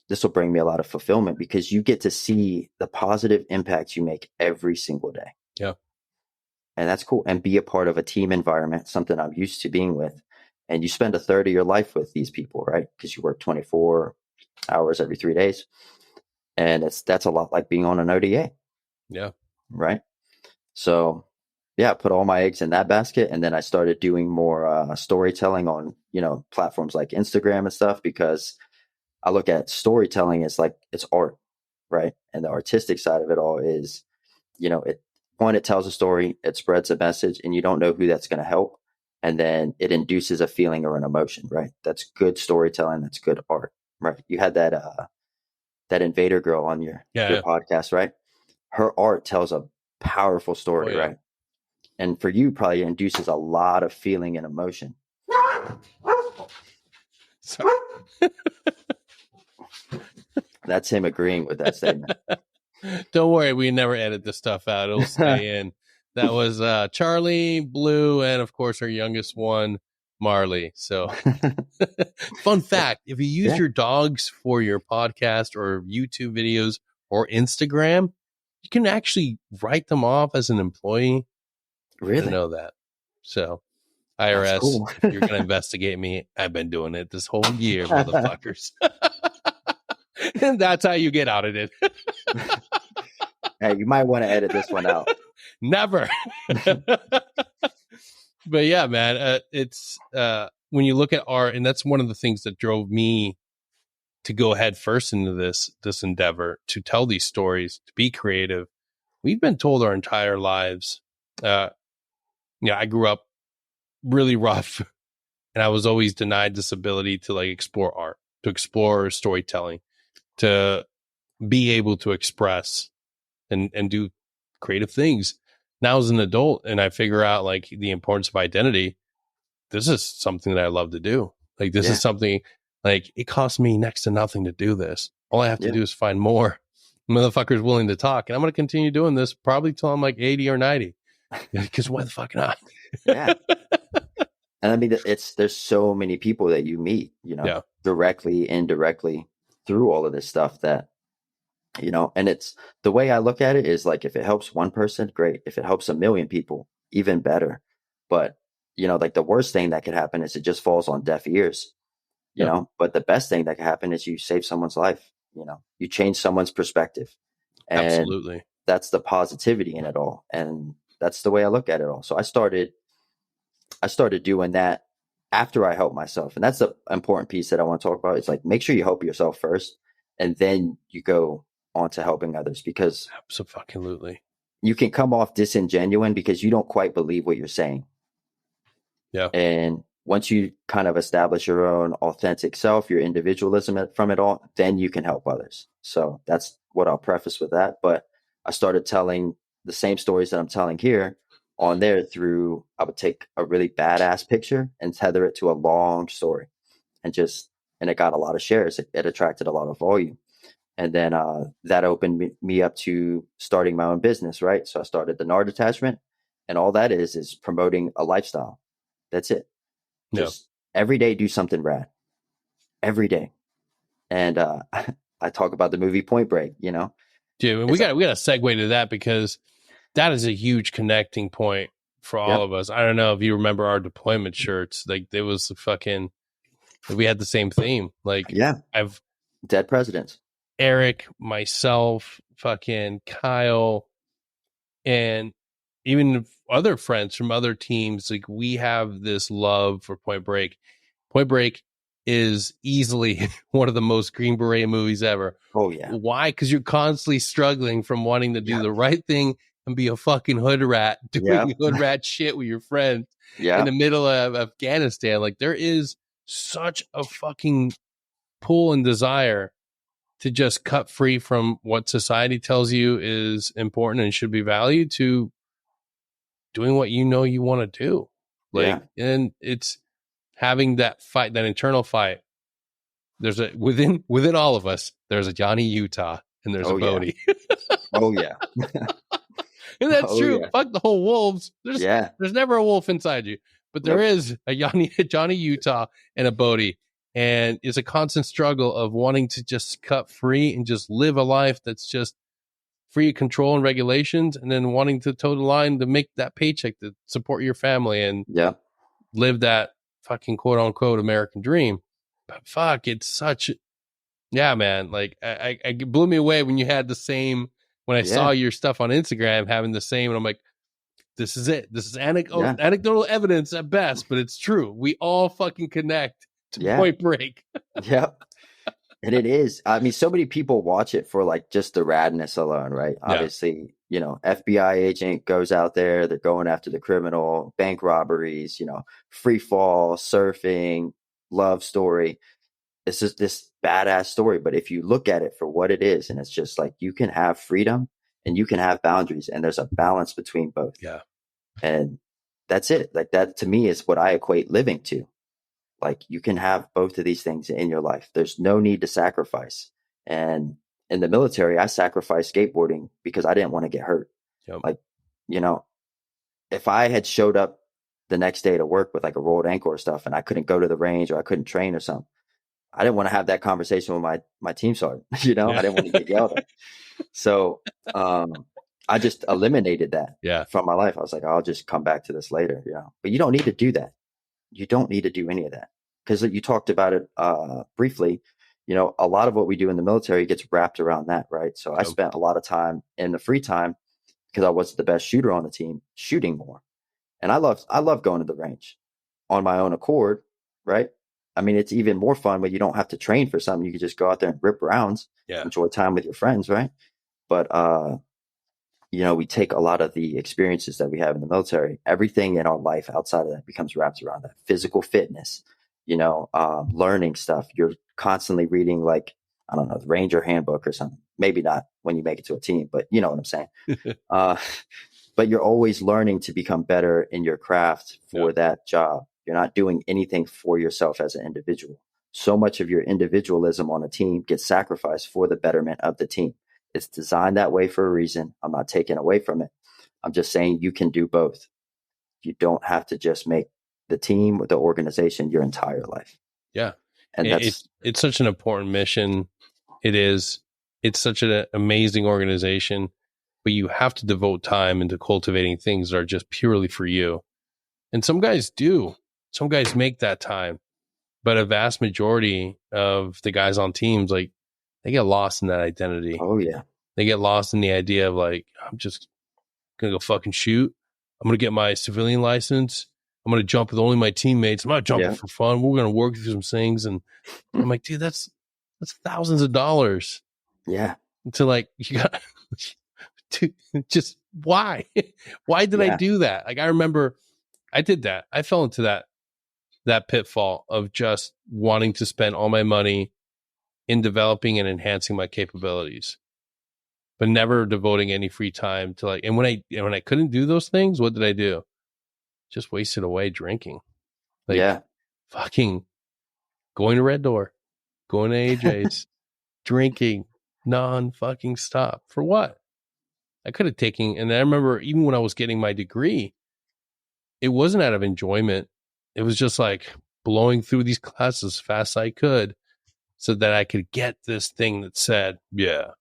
this will bring me a lot of fulfillment, because you get to see the positive impacts you make every single day. Yeah. And that's cool. And be a part of a team environment, something I'm used to being with. And you spend a third of your life with these people, right? Because you work 24 hours every 3 days. And that's a lot like being on an ODA. Yeah. Right. So yeah, I put all my eggs in that basket. And then I started doing more storytelling on, platforms like Instagram and stuff, because I look at storytelling as like it's art, right? And the artistic side of it all is, it tells a story, it spreads a message, and you don't know who that's going to help. And then it induces a feeling or an emotion, right? That's good storytelling. That's good art, right? You had that Invader girl on Yeah. your Yeah. podcast, right? Her art tells a powerful Oh story, yeah. right? And for you, probably induces a lot of feeling and emotion. Sorry. That's him agreeing with that statement. Don't worry, we never edit this stuff out. It'll stay in. That was Charlie, Blue, and of course our youngest one, Marley. So fun fact, if you use Yeah, your dogs for your podcast or YouTube videos or Instagram, you can actually write them off as an employee. I didn't really? know that. So That's IRS, cool. if you're gonna investigate me, I've been doing it this whole year, motherfuckers. And that's how you get audited. Hey, you might want to edit this one out. Never. But yeah, man, it's when you look at art, and that's one of the things that drove me to go head first into this endeavor, to tell these stories, to be creative. We've been told our entire lives. I grew up really rough, and I was always denied this ability to like explore art, to explore storytelling, to be able to express and do creative things. Now as an adult, and I figure out like the importance of identity, this is something that I love to do. Like this is Yeah, something, like it costs me next to nothing to do this. All I have to yeah, do is find more motherfuckers willing to talk. And I'm going to continue doing this probably till I'm like 80 or 90. Because why the fuck not? yeah. And I mean, there's so many people that you meet, Yeah. directly, indirectly, through all of this stuff, that, and it's, the way I look at it is like, if it helps one person, great. If it helps a million people, even better. But, like the worst thing that could happen is it just falls on deaf ears, Yep. but the best thing that could happen is you save someone's life, you change someone's perspective. And Absolutely. that's the positivity in it all. And that's the way I look at it all. So I started doing that after I helped myself. And that's the important piece that I want to talk about. It's like, make sure you help yourself first, and then you go on to helping others, because Absolutely. you can come off disingenuine because you don't quite believe what you're saying. Yeah. And once you kind of establish your own authentic self, your individualism from it all, then you can help others. So that's what I'll preface with that. But I started telling the same stories that I'm telling here on there through, I would take a really badass picture and tether it to a long story, and it got a lot of shares. It attracted a lot of volume. And then that opened me up to starting my own business, right? So I started the Gnar Detachment, and all that is promoting a lifestyle. That's it. No, Just every day do something rad. Every day. And I talk about the movie Point Break, you know. dude, and we It's got to segue to that because that is a huge connecting point for all yep. of us. I don't know if you remember our deployment shirts. Like, it was fucking, we had the same theme. Like, Yeah. I've Dead presidents. Eric, myself, fucking Kyle, and even other friends from other teams. Like, we have this love for Point Break. Point Break is easily one of the most Green Beret movies ever. Oh yeah. Why? Because you're constantly struggling from wanting to do Yep. the right thing and be a fucking hood rat, doing Yep. hood rat shit with your friends in the Yep. middle of Afghanistan. Like, there is such a fucking pull and desire to just cut free from what society tells you is important and should be valued to doing what you know you want to do. Like, Yeah. and it's having that fight, that internal fight. There's a within all of us, there's a Johnny Utah and there's a Oh yeah. Bodie. Oh yeah. And that's Oh true. yeah. Fuck the whole wolves. Yeah. There's never a wolf inside you, but there Nope. is a Johnny Utah and a Bodie, and it's a constant struggle of wanting to just cut free and just live a life that's just free of control and regulations, and then wanting to toe the line to make that paycheck to support your family and Yeah. live that fucking quote unquote American dream. But fuck, it's such, yeah, man. Like, it blew me away when you had the same, when I saw Yeah. your stuff on Instagram having the same, and I'm like, this is it. This is Yeah. anecdotal evidence at best, but it's true. We all fucking connect to Yeah. Point Break. Yeah. And it is. I mean, so many people watch it for like just the radness alone, right? Yeah, Obviously, FBI agent goes out there, they're going after the criminal, bank robberies, free fall, surfing, love story. It's just this badass story. But if you look at it for what it is, and it's just like you can have freedom and you can have boundaries, and there's a balance between both. yeah, And that's it. Like that to me is what I equate living to. Like you can have both of these things in your life. There's no need to sacrifice. And in the military, I sacrificed skateboarding because I didn't want to get hurt. yep, Like, you know, if I had showed up the next day to work with like a rolled ankle or stuff and I couldn't go to the range or I couldn't train or something, I didn't want to have that conversation with my team sergeant. I yeah, didn't want to get yelled at. So I just eliminated that yeah, from my life. I was like, I'll just come back to this later. But you don't need to do that. You don't need to do any of that because you talked about it briefly. A lot of what we do in the military gets wrapped around that, right? So I yep, spent a lot of time in the free time because I wasn't the best shooter on the team, shooting more. And I love going to the range on my own accord, right? I mean, it's even more fun when you don't have to train for something. You can just go out there and rip rounds, yeah, enjoy time with your friends, right? But we take a lot of the experiences that we have in the military, everything in our life outside of that becomes wrapped around that physical fitness, learning stuff. You're constantly reading, like, I don't know, the Ranger handbook or something. Maybe not when you make it to a team, but you know what I'm saying. Uh, but you're always learning to become better in your craft yep, for that job. You're not doing anything for yourself as an individual. So much of your individualism on a team gets sacrificed for the betterment of the team. It's designed that way for a reason. I'm not taking away from it. I'm just saying you can do both. You don't have to just make the team or the organization your entire life. yeah. And that's, It's such an important mission. It is. It's such an amazing organization, but you have to devote time into cultivating things that are just purely for you. And some guys do. Some guys make that time, but a vast majority of the guys on teams, like, they get lost in that identity. oh, yeah. They get lost in the idea of, like, I'm just gonna go fucking shoot. I'm gonna get my civilian license. I'm gonna jump with only my teammates. I'm not jumping Yeah. for fun. We're gonna work through some things, and I'm like, dude, that's thousands of dollars Yeah. to, like, you got to just why? Why did I Yeah. do that? Like, I remember I did that. I fell into that pitfall of just wanting to spend all my money in developing and enhancing my capabilities, but never devoting any free time to, like, and when I couldn't do those things, what did I do? Just wasted away drinking. Like, Yeah. fucking going to Red Door, going to AJ's, drinking, non-fucking stop. For what? I could have taken, and I remember even when I was getting my degree, it wasn't out of enjoyment. It was just like blowing through these classes as fast as I could so that I could get this thing that said, yeah,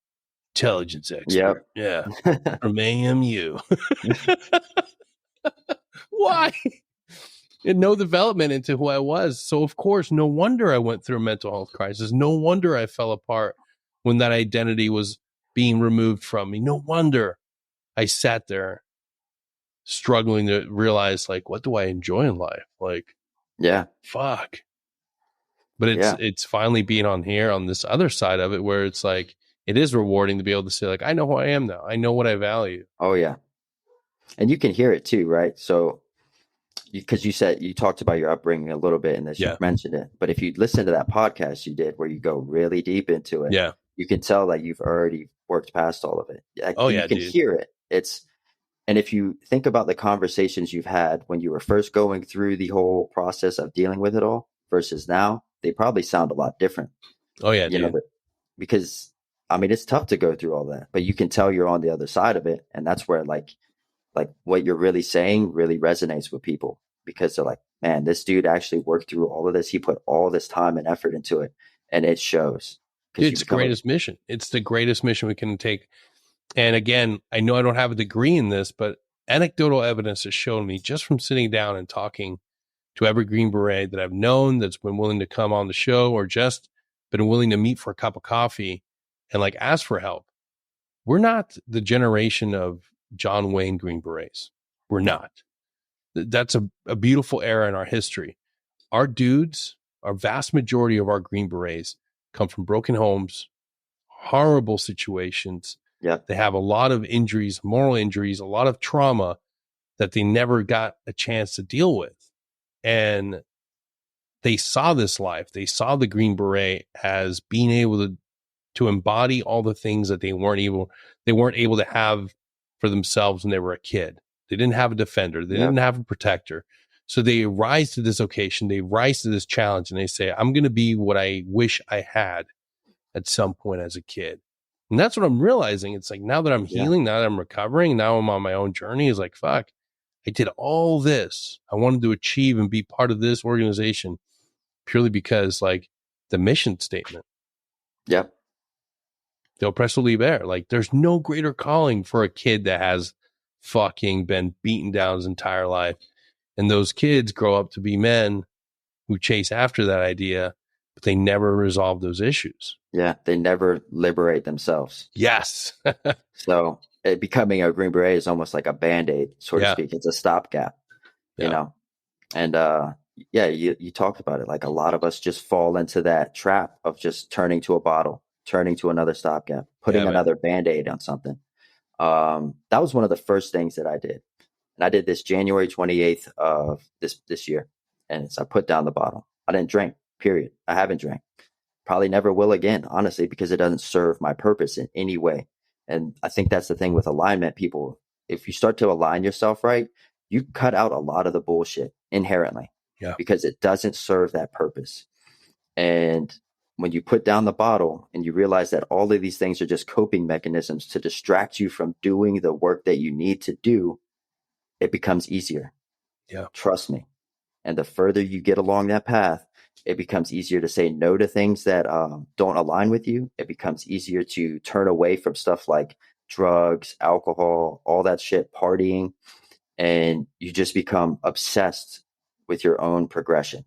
intelligence expert. Yep. Yeah. From AMU. Why? And no development into who I was. So, of course, no wonder I went through a mental health crisis. No wonder I fell apart when that identity was being removed from me. No wonder I sat there struggling to realize, like, what do I enjoy in life? Like, Yeah. fuck. But Yeah. it's finally being on here on this other side of it where it's like, it is rewarding to be able to say, like, I know who I am now. I know what I value. Oh, yeah. And you can hear it too, right? So, because you said you talked about your upbringing a little bit in this, Yeah. you've mentioned it. But if you listen to that podcast you did where you go really deep into it, Yeah. you can tell that you've already worked past all of it. Oh, You yeah, can dude. hear it. And if you think about the conversations you've had when you were first going through the whole process of dealing with it all versus now, they probably sound a lot different. Oh, yeah, You know, dude. because I mean, it's tough to go through all that, but you can tell you're on the other side of it. And that's where like what you're really saying really resonates with people because they're like, man, this dude actually worked through all of this. He put all this time and effort into it, and it shows because Dude, you it's the become greatest mission. It's the greatest mission we can take. And again, I know I don't have a degree in this, but anecdotal evidence has shown me just from sitting down and talking to every Green Beret that I've known that's been willing to come on the show or just been willing to meet for a cup of coffee and like ask for help. We're not the generation of John Wayne Green Berets. We're no, not. That's a beautiful era in our history. Our dudes, our vast majority of our Green Berets come from broken homes, horrible situations. yeah, They have a lot of injuries, moral injuries, a lot of trauma that they never got a chance to deal with. And they saw this life. They saw the Green Beret as being able to embody all the things that they weren't able to have for themselves when they were a kid. They didn't have a defender. They yeah, didn't have a protector. So they rise to this occasion. They rise to this challenge and they say, I'm going to be what I wish I had at some point as a kid. And that's what I'm realizing. It's like now that I'm yeah, healing, now that I'm recovering, now I'm on my own journey, is like, fuck, I did all this. I wanted to achieve and be part of this organization purely because like the mission statement, yeah, the oppressor liber, like there's no greater calling for a kid that has fucking been beaten down his entire life. And those kids grow up to be men who chase after that idea, but they never resolve those issues. yeah. They never liberate themselves. Yes. So becoming a Green Beret is almost like a Band-Aid, so to Yeah. speak. It's a stopgap, you Yeah. know. And yeah, you talked about it. Like a lot of us just fall into that trap of just turning to a bottle, turning to another stopgap, Yeah, putting man. another Band-Aid on something. That was one of the first things that I did. And I did this January 28th of this year. And I put down the bottle. I didn't drink, period. I haven't drank. Probably never will again, honestly, because it doesn't serve my purpose in any way. And I think that's the thing with alignment, people. If you start to align yourself right, you cut out a lot of the bullshit inherently Yeah. because it doesn't serve that purpose. And when you put down the bottle and you realize that all of these things are just coping mechanisms to distract you from doing the work that you need to do, it becomes easier. Yeah. Trust me. And the further you get along that path, it becomes easier to say no to things that don't align with you. It becomes easier to turn away from stuff like drugs, alcohol, all that shit, partying. And you just become obsessed with your own progression.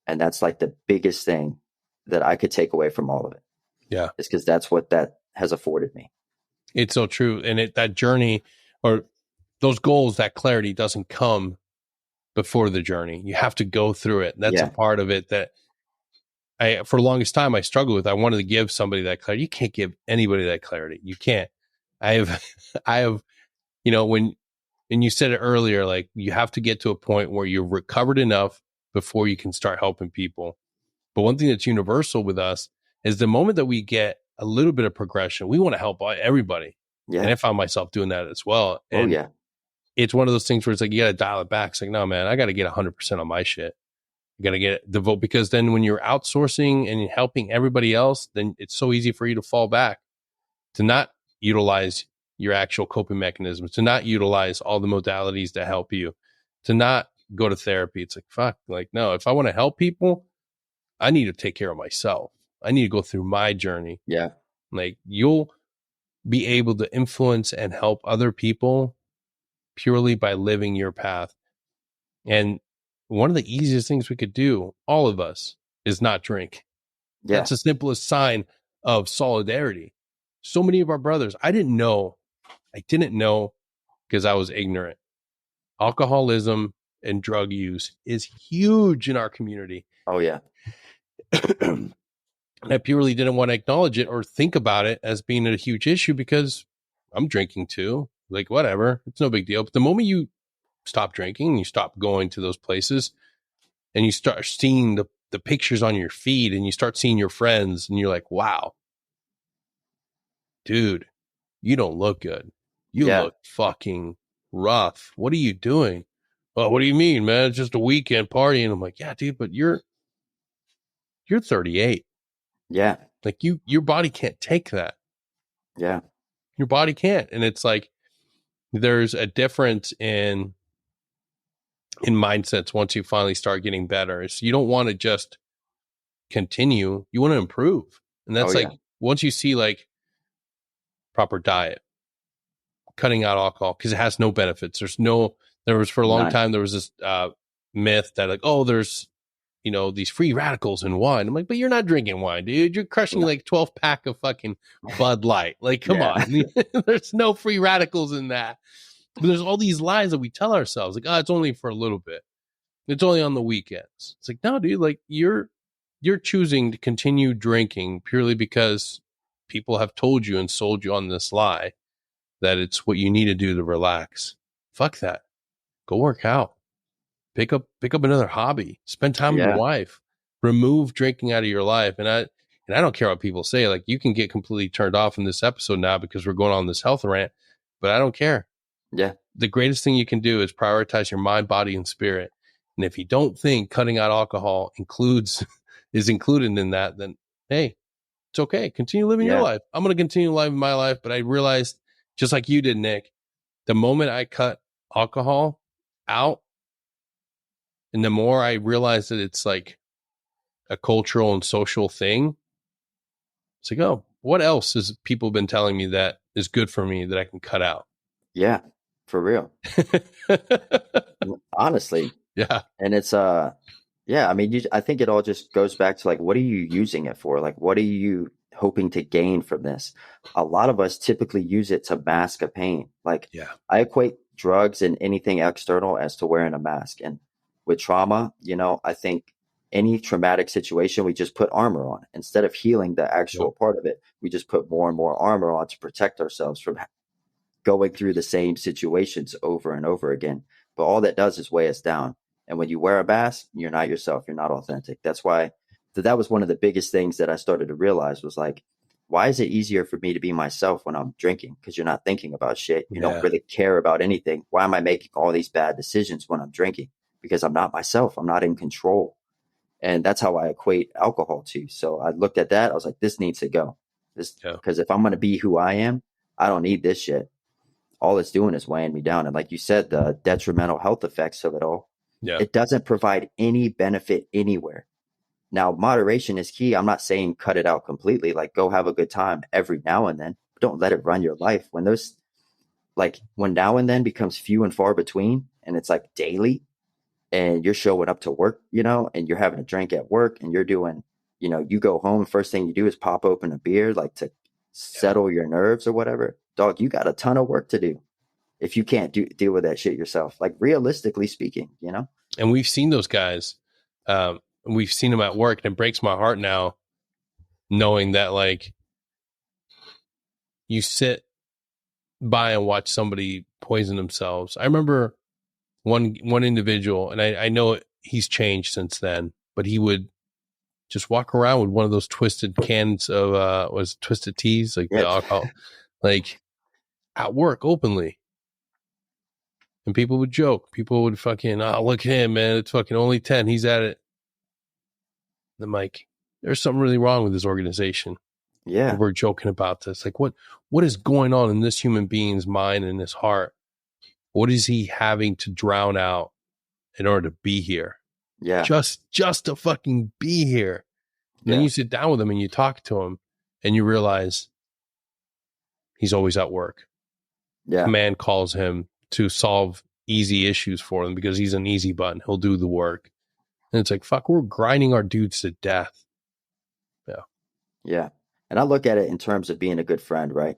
And that's like the biggest thing that I could take away from all of it. Yeah. Is because that's what that has afforded me. It's so true. And that journey or those goals, that clarity doesn't come before the journey. You have to go through it. That's a Yeah. part of it that for the longest time, I struggled with. I wanted to give somebody that clarity. You can't give anybody that clarity. You can't. I have, I have, and you said it earlier, like you have to get to a point where you're recovered enough before you can start helping people. But one thing that's universal with us is the moment that we get a little bit of progression, we want to help everybody. And Yeah. I found myself doing that as well. Oh, And yeah. it's one of those things where it's like, you got to dial it back. It's like, no, man, I got to get 100% on my shit. You got to get the vote because then when you're outsourcing and helping everybody else, then it's so easy for you to fall back. to not utilize your actual coping mechanisms, to not utilize all the modalities that help you, to not go to therapy. It's like, fuck, like, no, if I want to help people, I need to take care of myself. I need to go through my journey. Yeah. Like, you'll be able to influence and help other people purely by living your path. And one of the easiest things we could do, all of us, is not drink. Yeah. That's the simplest sign of solidarity. So many of our brothers, I didn't know because I was ignorant. Alcoholism and drug use is huge in our community. Oh yeah. And I purely didn't want to acknowledge it or think about it as being a huge issue because I'm drinking too. Like, whatever, it's no big deal. But the moment you stop drinking and you stop going to those places and you start seeing the pictures on your feed and you start seeing your friends and you're like, wow, dude, you don't look good. You Yeah. look fucking rough. What are you doing? Oh, what do you mean, man? It's just a weekend party. And I'm like, yeah, dude, but you're 38. Yeah. Like, your body can't take that. Yeah. Your body can't. And it's like, there's a difference in mindsets once you finally start getting better. So you don't want to just continue. You want to improve. And Oh that's yeah. like, once you see like proper diet, cutting out alcohol, because it has no benefits. There was for a long None. time, there was this myth that like, oh, there's, these free radicals in wine. I'm like, but you're not drinking wine, dude. You're crushing No. like 12 pack of fucking Bud Light. Like, come Yeah. on. There's no free radicals in that. But there's all these lies that we tell ourselves, like, oh, it's only for a little bit. It's only on the weekends. It's like, no, dude, like you're choosing to continue drinking purely because people have told you and sold you on this lie that it's what you need to do to relax. Fuck that. Go work out. Pick up another hobby. Spend time with your Yeah. wife. Remove drinking out of your life. And I don't care what people say. Like, you can get completely turned off in this episode now because we're going on this health rant, but I don't care. Yeah. The greatest thing you can do is prioritize your mind, body, and spirit. And if you don't think cutting out alcohol is included in that, then hey, it's okay. Continue living your Yeah. life. I'm going to continue living my life. But I realized, just like you did, Nick, the moment I cut alcohol out, and the more I realized that it's like a cultural and social thing, it's like, oh, what else has people been telling me that is good for me that I can cut out? Yeah. For real. Honestly. Yeah. And it's yeah, I mean, I think it all just goes back to like, what are you using it for? Like, what are you hoping to gain from this? A lot of us typically use it to mask a pain. Like, Yeah. I equate drugs and anything external as to wearing a mask. And with trauma, I think any traumatic situation, we just put armor on. Instead of healing the actual Yep. part of it, we just put more and more armor on to protect ourselves from going through the same situations over and over again. But all that does is weigh us down. And when you wear a mask, you're not yourself. You're not authentic. That's why that was one of the biggest things that I started to realize was like, why is it easier for me to be myself when I'm drinking? Because you're not thinking about shit. You don't Yeah. really care about anything. Why am I making all these bad decisions when I'm drinking? Because I'm not myself. I'm not in control. And that's how I equate alcohol to. So I looked at that. I was like, this needs to go. Yeah. Because if I'm going to be who I am, I don't need this shit. All it's doing is weighing me down. And like you said, the detrimental health effects of it all, Yeah. it doesn't provide any benefit anywhere. Now, moderation is key. I'm not saying cut it out completely. Like, go have a good time every now and then, but don't let it run your life. When now and then becomes few and far between, and it's like daily, and you're showing up to work, and you're having a drink at work, and you're doing, you go home, first thing you do is pop open a beer, like to settle your nerves or whatever. Dog, you got a ton of work to do if you can't deal with that shit yourself. Like, realistically speaking, And we've seen those guys. We've seen them at work, and it breaks my heart now knowing that, like, you sit by and watch somebody poison themselves. I remember one individual, and I know he's changed since then, but he would just walk around with one of those twisted cans of was twisted teas, like yeah, the alcohol, like at work openly. And people would joke. People would fucking, oh, look at him, man. It's fucking only 10. He's at it. I'm like, there's something really wrong with this organization. Yeah. we're joking about this. Like, what is going on in this human being's mind and his heart? What is he having to drown out in order to be here? Yeah. Just to fucking be here. And then Yeah. you sit down with him and you talk to him and you realize he's always at work. Yeah. Command calls him to solve easy issues for them because he's an easy button. He'll do the work. And it's like, fuck, we're grinding our dudes to death. Yeah. Yeah. And I look at it in terms of being a good friend, right?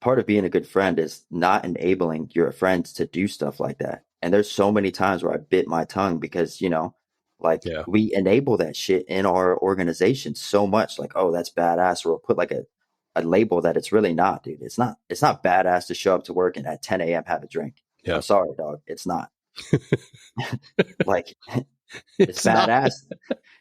Part of being a good friend is not enabling your friends to do stuff like that. And there's so many times where I bit my tongue because, like Yeah. we enable that shit in our organization so much. Like, oh, that's badass, or we'll put like a label that it's really not, dude. It's not badass to show up to work and at 10 a.m. have a drink. Yeah. I'm sorry, dog. It's not. Like it's It's not. badass.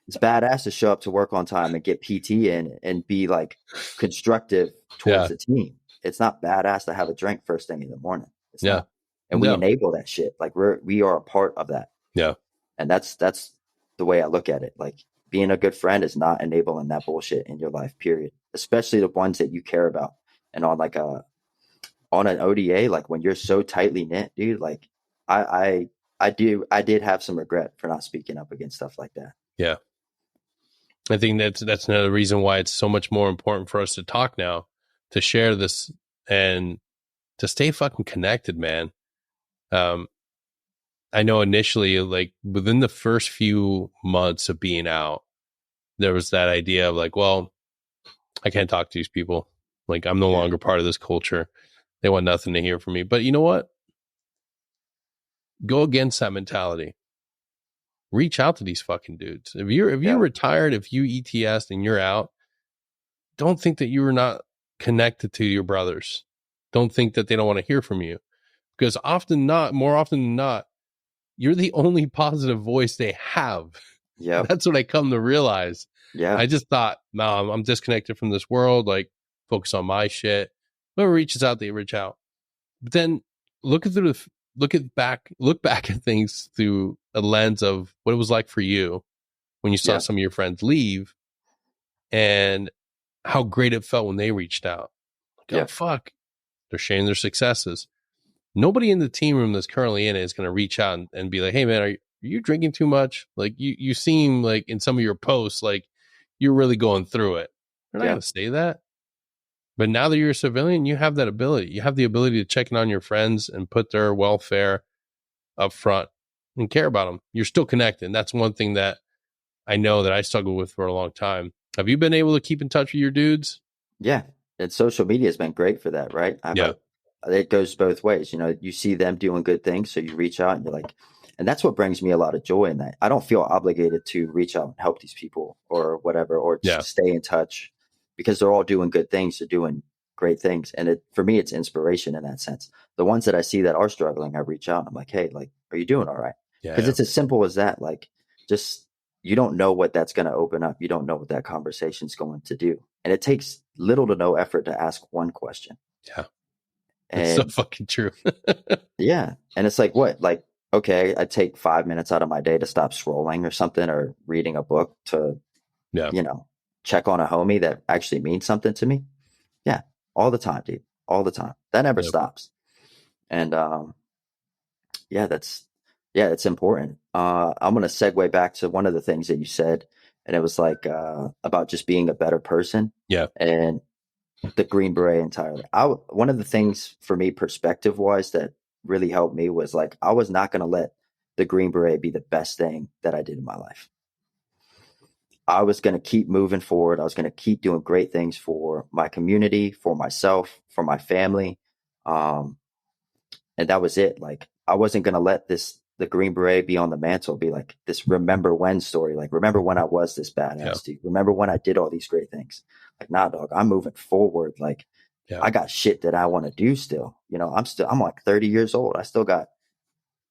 It's badass to show up to work on time and get PT in and be like constructive towards Yeah. the team. It's not badass to have a drink first thing in the morning. It's Yeah. not. And we No. enable that shit. Like we are a part of that. Yeah. And that's the way I look at it. Like being a good friend is not enabling that bullshit in your life, period. Especially the ones that you care about. And on an ODA, like when you're so tightly knit, dude, like I did have some regret for not speaking up against stuff like that. Yeah. I think that's another reason why it's so much more important for us to talk now, to share this and to stay fucking connected, man. I know initially, like within the first few months of being out, there was that idea of like, well, I can't talk to these people. Like I'm no Yeah. longer part of this culture. They want nothing to hear from me. But you know what? Go against that mentality. Reach out to these fucking dudes. If you're Yeah. retired, if you ETS and you're out, don't think that you are not connected to your brothers. Don't think that they don't want to hear from you. Because more often than not, you're the only positive voice they have. Yeah. That's what I come to realize. Yeah. I just thought, no, I'm disconnected from this world. Like, focus on my shit. Whoever reaches out, they reach out. But then look back at things through a lens of what it was like for you when you saw Yeah. some of your friends leave, and how great it felt when they reached out. Like, Yeah. oh fuck, they're sharing their successes. Nobody in the team room that's currently in it is going to reach out and be like, hey man, are you drinking too much? Like you seem like in some of your posts, like you're really going through it. They're not Yeah. going to say that. But now that you're a civilian, you have that ability. You have the ability to check in on your friends and put their welfare up front and care about them. You're still connected. And that's one thing that I know that I struggled with for a long time. Have you been able to keep in touch with your dudes? Yeah. And social media has been great for that, right? Yeah. It goes both ways. You see them doing good things, so you reach out and you're like, and that's what brings me a lot of joy in that. I don't feel obligated to reach out and help these people or whatever, or Yeah. just stay in touch because they're all doing good things. They're doing great things. And for me, it's inspiration in that sense. The ones that I see that are struggling, I reach out and I'm like, hey, like, are you doing all right? Because Yeah. it's as simple as that. Like, just you don't know what that's going to open up. You don't know what that conversation's going to do. And it takes little to no effort to ask one question. Yeah. It's so And fucking true. yeah. And it's like, what? Like, okay, I take 5 minutes out of my day to stop scrolling or something or reading a book to, Yeah. check on a homie that actually means something to me. Yeah. All the time, dude. All the time. That never Yep. stops. And yeah, it's important. I'm going to segue back to one of the things that you said, and it was like about just being a better person. Yeah. And the Green Beret entirely. One of the things for me, perspective wise, that really helped me was like, I was not going to let the Green Beret be the best thing that I did in my life. I was going to keep moving forward. I was going to keep doing great things for my community, for myself, for my family. And that was it. Like, I wasn't going to let the Green Beret be on the mantle, be like this remember when story. Like, remember when I was this badass dude. Remember when I did all these great things. Like, nah, dog, I'm moving forward. Like, I got shit that I want to do still. I'm like 30 years old. I still got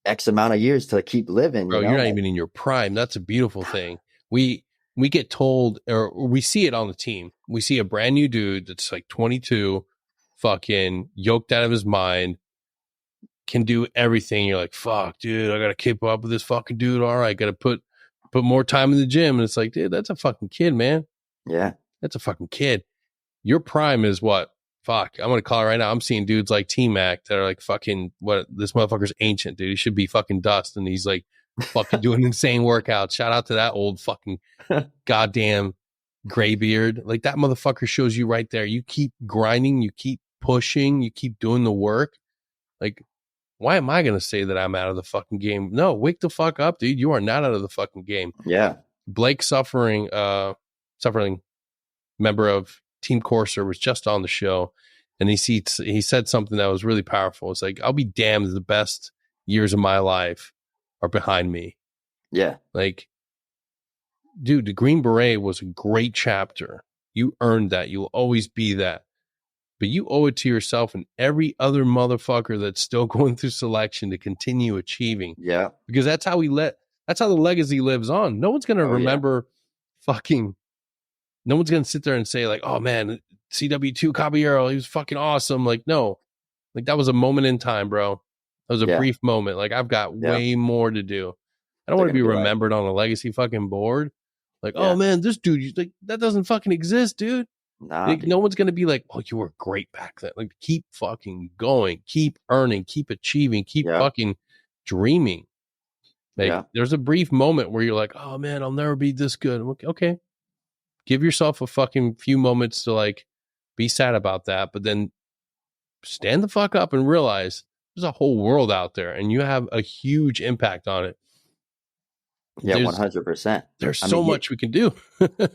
X amount of years to keep living. Bro, you're not even in your prime. That's a beautiful thing. We get told, or we see it on the team. We see a brand new dude that's like 22, fucking yoked out of his mind, can do everything. You're like, fuck, dude, I gotta keep up with this fucking dude. All right, gotta put more time in the gym. And it's like, dude, that's a fucking kid, man. Yeah. That's a fucking kid. Your prime is what? Fuck, I'm gonna call it right now. I'm seeing dudes like T Mac that are like fucking what? This motherfucker's ancient, dude. He should be fucking dust, and he's like fucking doing insane workouts. Shout out to that old fucking goddamn gray beard. Like that motherfucker shows you right there. You keep grinding, you keep pushing, you keep doing the work. Like, why am I gonna say that I'm out of the fucking game? No, wake the fuck up, dude. You are not out of the fucking game. Yeah. Blake suffering member of Team Corsair was just on the show, and he said something that was really powerful. It's like, I'll be damned, the best years of my life are behind me. Yeah. Like, dude, the Green Beret was a great chapter. You earned that. You'll always be that. But you owe it to yourself and every other motherfucker that's still going through selection to continue achieving. Yeah. Because that's how the legacy lives on. No one's gonna remember fucking no one's gonna sit there and say, like, oh man, CW2 Caballero, he was fucking awesome. Like, no. Like, that was a moment in time, bro. That was a brief moment. Like, I've got way more to do. I don't want to be remembered on a legacy fucking board. Like, oh man, this dude, like, that doesn't fucking exist, dude. Nah, Like, no one's gonna be like, oh, you were great back then. Like, keep fucking going, keep earning, keep achieving, keep fucking dreaming. Like, there's a brief moment where you're like, oh man, I'll never be this good. I'm like, okay, give yourself a fucking few moments to like be sad about that, but then stand the fuck up and realize there's a whole world out there and you have a huge impact on it. Yeah, 100%. There's so much we can do.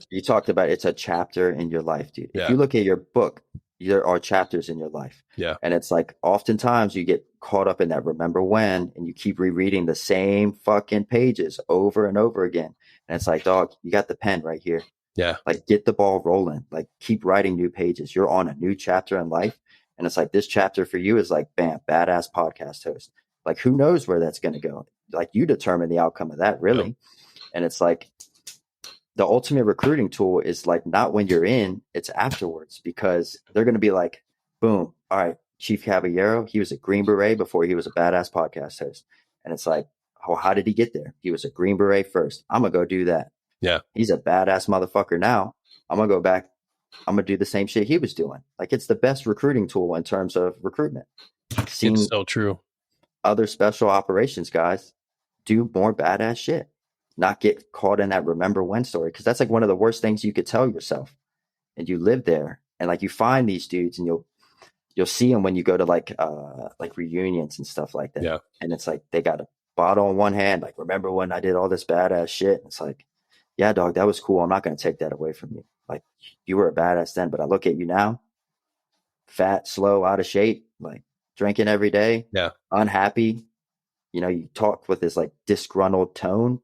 You talked about it's a chapter in your life, dude. Yeah. If you look at your book, there are chapters in your life. Yeah. And it's like oftentimes you get caught up in that remember when, and you keep rereading the same fucking pages over and over again. And it's like, dog, you got the pen right here. Yeah. Like, get the ball rolling. Like, keep writing new pages. You're on a new chapter in life. And it's like, this chapter for you is like, bam, badass podcast host. Like, who knows where that's going to go? Like, you determine the outcome of that, really. Yep. And it's like, the ultimate recruiting tool is like not when you're in, it's afterwards, because they're going to be like, boom, all right, Chief Caballero, he was a Green Beret before he was a badass podcast host. And it's like, oh, how did he get there? He was a Green Beret first. I'm going to go do that. Yeah. He's a badass motherfucker now. I'm going to go back. I'm going to do the same shit he was doing. Like, it's the best recruiting tool in terms of recruitment. It's so true. Other special operations guys do more badass shit. Not get caught in that remember when story, because that's like one of the worst things you could tell yourself. And you live there, and like you find these dudes, and you'll see them when you go to like reunions and stuff like that. Yeah. And it's like they got a bottle in one hand, like, remember when I did all this badass shit? And it's like, yeah, dog, that was cool. I'm not going to take that away from you. Like, you were a badass then, but I look at you now, fat, slow, out of shape, like drinking every day, unhappy. You talk with this like disgruntled tone.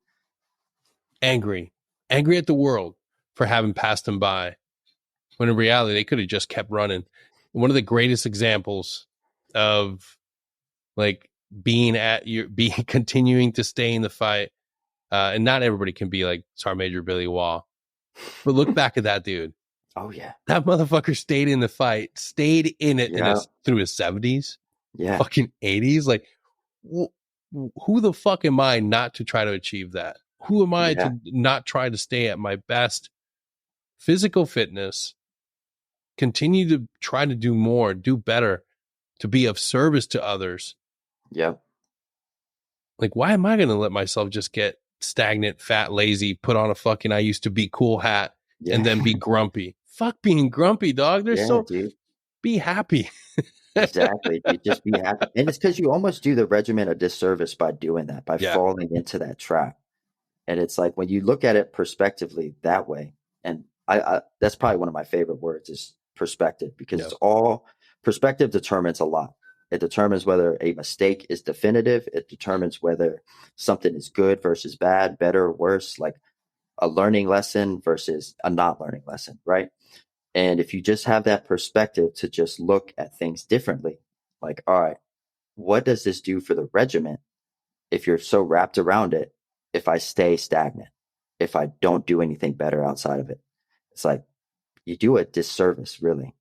Angry at the world for having passed them by, when in reality they could have just kept running. One of the greatest examples of like continuing to stay in the fight, and not everybody can be like Sergeant Major Billy Wall, but look back at that dude. Oh yeah, that motherfucker stayed in the fight, stayed in it through his 70s, fucking 80s. Like, who the fuck am I not to try to achieve that? Who am I to not try to stay at my best physical fitness, continue to try to do more, do better, to be of service to others? Yeah. Like, why am I going to let myself just get stagnant, fat, lazy, put on a fucking I used to be cool hat and then be grumpy? Fuck being grumpy, dog. Dude. Be happy. Exactly. Dude. Just be happy. And it's because you almost do the regiment a disservice by doing that, by falling into that trap. And it's like, when you look at it prospectively that way, and I that's probably one of my favorite words is perspective, because it's all perspective determines a lot. It determines whether a mistake is definitive. It determines whether something is good versus bad, better or worse, like a learning lesson versus a not learning lesson, right? And if you just have that perspective to just look at things differently, like, all right, what does this do for the regiment if you're so wrapped around it? If I stay stagnant, if I don't do anything better outside of it, it's like you do a disservice, really.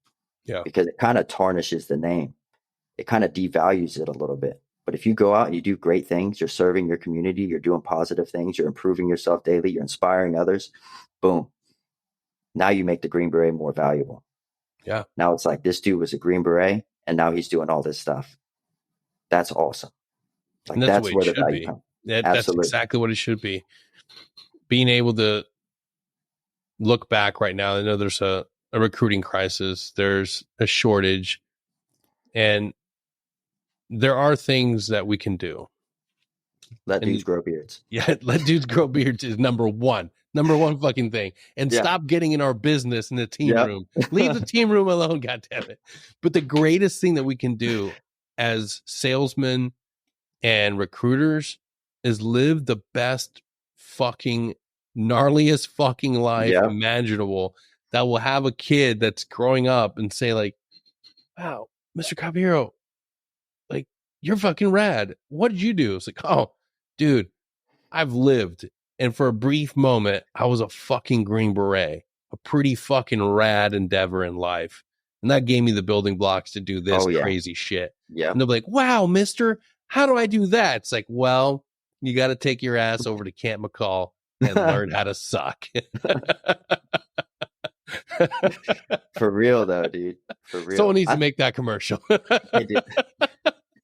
Yeah. Because it kind of tarnishes the name. It kind of devalues it a little bit. But if you go out and you do great things, you're serving your community, you're doing positive things, you're improving yourself daily, you're inspiring others, boom. Now you make the Green Beret more valuable. Yeah. Now it's like this dude was a Green Beret, and now he's doing all this stuff. That's awesome. And Like that's the way that's it where the should value be. comes. That's Absolutely. exactly what it should be. Being able to look back right now, I know there's a recruiting crisis, there's a shortage, and there are things that we can do. Let dudes And grow beards. yeah, let dudes grow beards is number one fucking thing. And Yeah. stop getting in our business in the team Yep. room. Leave the team room alone, goddammit. But the greatest thing that we can do as salesmen and recruiters is live the best fucking gnarliest fucking life Yep. imaginable that will have a kid that's growing up and say like, wow, Mr. Caballero, like you're fucking rad. What did you do? It's like, oh, dude, I've lived. And for a brief moment, I was a fucking Green Beret, a pretty fucking rad endeavor in life. And that gave me the building blocks to do this Oh yeah. crazy shit. And Yep. they'll be like, wow, mister, how do I do that? It's like, well, you got to take your ass over to Camp McCall and learn how to suck. For real though, dude. For Someone real. needs to make that commercial. Hey, dude,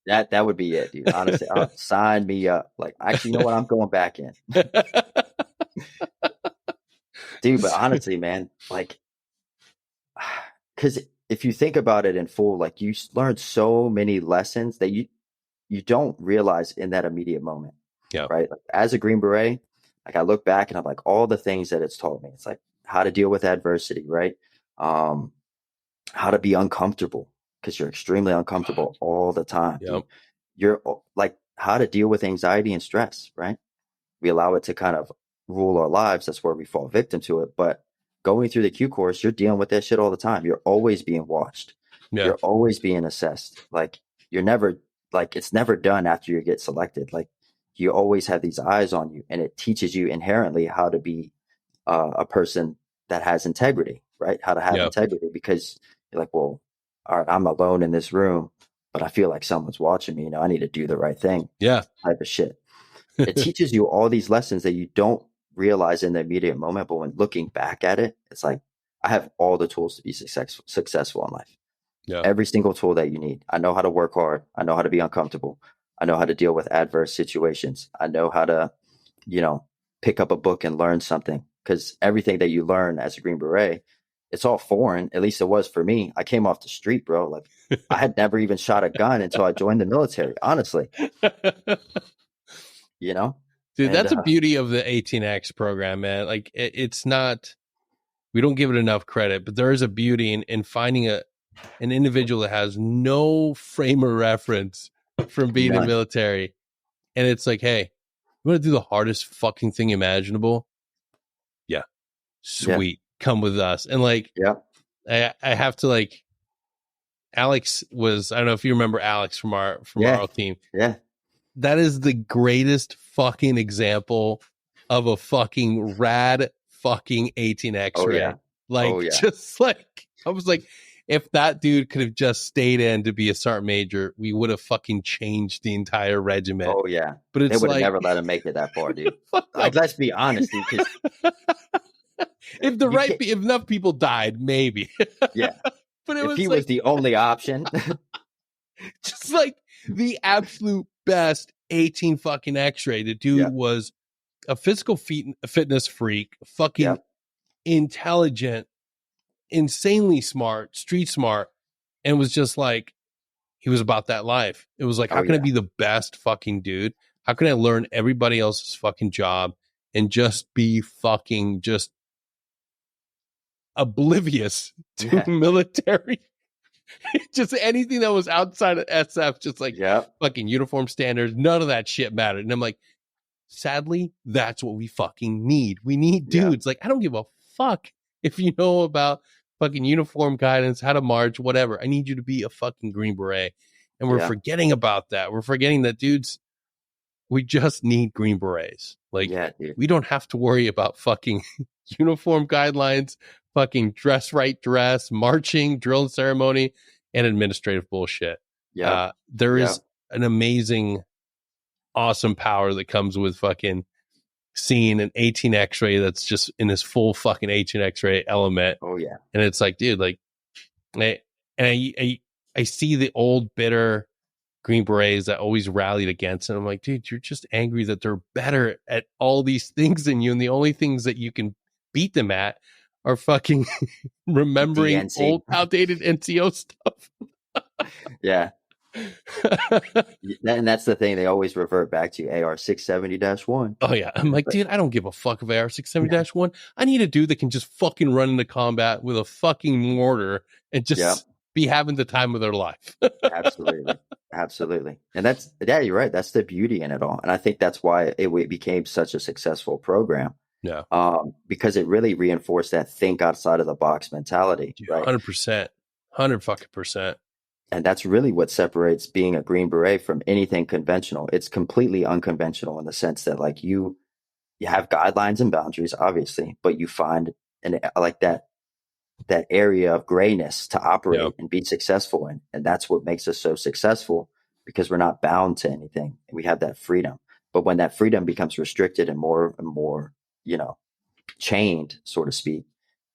that would be it, dude. Honestly, sign me up. Like, actually, you know what? I'm going back in, dude. But honestly, man, like, because if you think about it in full, like you learn so many lessons that you don't realize in that immediate moment, Yeah. right? Like, as a Green Beret, like I look back and I'm like all the things that it's taught me. It's like how to deal with adversity, right? Um, how to be uncomfortable because you're extremely uncomfortable all the time, dude. Yep. You're like how to deal with anxiety and stress, right? We allow it to kind of rule our lives. That's where we fall victim to it. But going through the Q course, you're dealing with that shit all the time. You're always being watched. Yeah. You're always being assessed. Like you're never like it's never done after you get selected. Like you always have these eyes on you, and it teaches you inherently how to be a person that has integrity, right? How to have Yeah. integrity because you're like, well, all right, I'm alone in this room, but I feel like someone's watching me. You know, I need to do the right thing. Yeah. Type of shit. It teaches you all these lessons that you don't realize in the immediate moment, but when looking back at it, it's like I have all the tools to be successful in life. Yeah. Every single tool that you need. I know how to work hard. I know how to be uncomfortable. I know how to deal with adverse situations. I know how to, you know, pick up a book and learn something because everything that you learn as a Green Beret, it's all foreign. At least it was for me. I came off the street, bro. Like I had never even shot a gun until I joined the military, honestly, you know? Dude, And that's a beauty of the 18X program, man. Like it's not, we don't give it enough credit, but there is a beauty in finding an individual that has no frame of reference from being in the none. military. And it's like, hey, you want to do the hardest fucking thing imaginable? Yeah. Yeah. Sweet. Come with us. And like, Yeah. I have to like, Alex was, I don't know if you remember Alex from our Yeah. team. Yeah. That is the greatest fucking example of a fucking rad fucking 18 Oh X-ray. yeah. Like, Oh yeah. just like, I was like, if that dude could have just stayed in to be a sergeant major, we would have fucking changed the entire regiment. Oh yeah. But They it's would have like, never let him make it that far, dude. fuck no. Like, let's be honest, dude, because If the you right, can't. if enough people died, maybe. Yeah. But it If he was was like, the only option, just like the absolute best 18 fucking X-ray. The dude yeah. was a physical fitness freak, fucking Yep. intelligent, insanely smart, street smart, and was just like, he was about that life. It was like, Oh how can I yeah. be the best fucking dude? How can I learn everybody else's fucking job and just be fucking just oblivious to Yeah. military? Just anything that was outside of SF, just like Yep. fucking uniform standards, none of that shit mattered. And I'm like, sadly, that's what we fucking need. We need Yeah. dudes. Like, I don't give a fuck if you know about fucking uniform guidance, how to march, whatever. I need you to be a fucking Green Beret. And we're Yeah. forgetting about that. We're forgetting that dudes, we just need Green Berets. Like, Yeah, dude. we don't have to worry about fucking uniform guidelines, fucking dress right dress, marching, drill and ceremony, and administrative bullshit. Yep. There is Yep. an amazing, awesome power that comes with fucking seeing an 18 X-ray that's just in this full fucking 18 X-ray element. Oh yeah. And it's like, dude, like I, and I see the old bitter Green Berets that always rallied against it. I'm like, dude, you're just angry that they're better at all these things than you, and the only things that you can beat them at are fucking remembering DNC. old outdated NCO stuff. Yeah. And that's the thing. They always revert back to AR 670-1. Oh yeah, I'm like, dude, I don't give a fuck if AR 670-1. I need a dude that can just fucking run into combat with a fucking mortar and Yeah, just be having the time of their life. absolutely. Absolutely. And yeah, you're right. That's the beauty in it all. And I think that's why it became such a successful program, Yeah, because it really reinforced that think outside of the box mentality, dude, right? 100%, 100% And that's really what separates being a Green Beret from anything conventional. It's completely unconventional in the sense that like you have guidelines and boundaries, obviously, but you find like that area of grayness to Yeah, operate and be successful in. And that's what makes us so successful, because we're not bound to anything. We have that freedom. But when that freedom becomes restricted and more, you know, chained, so to speak,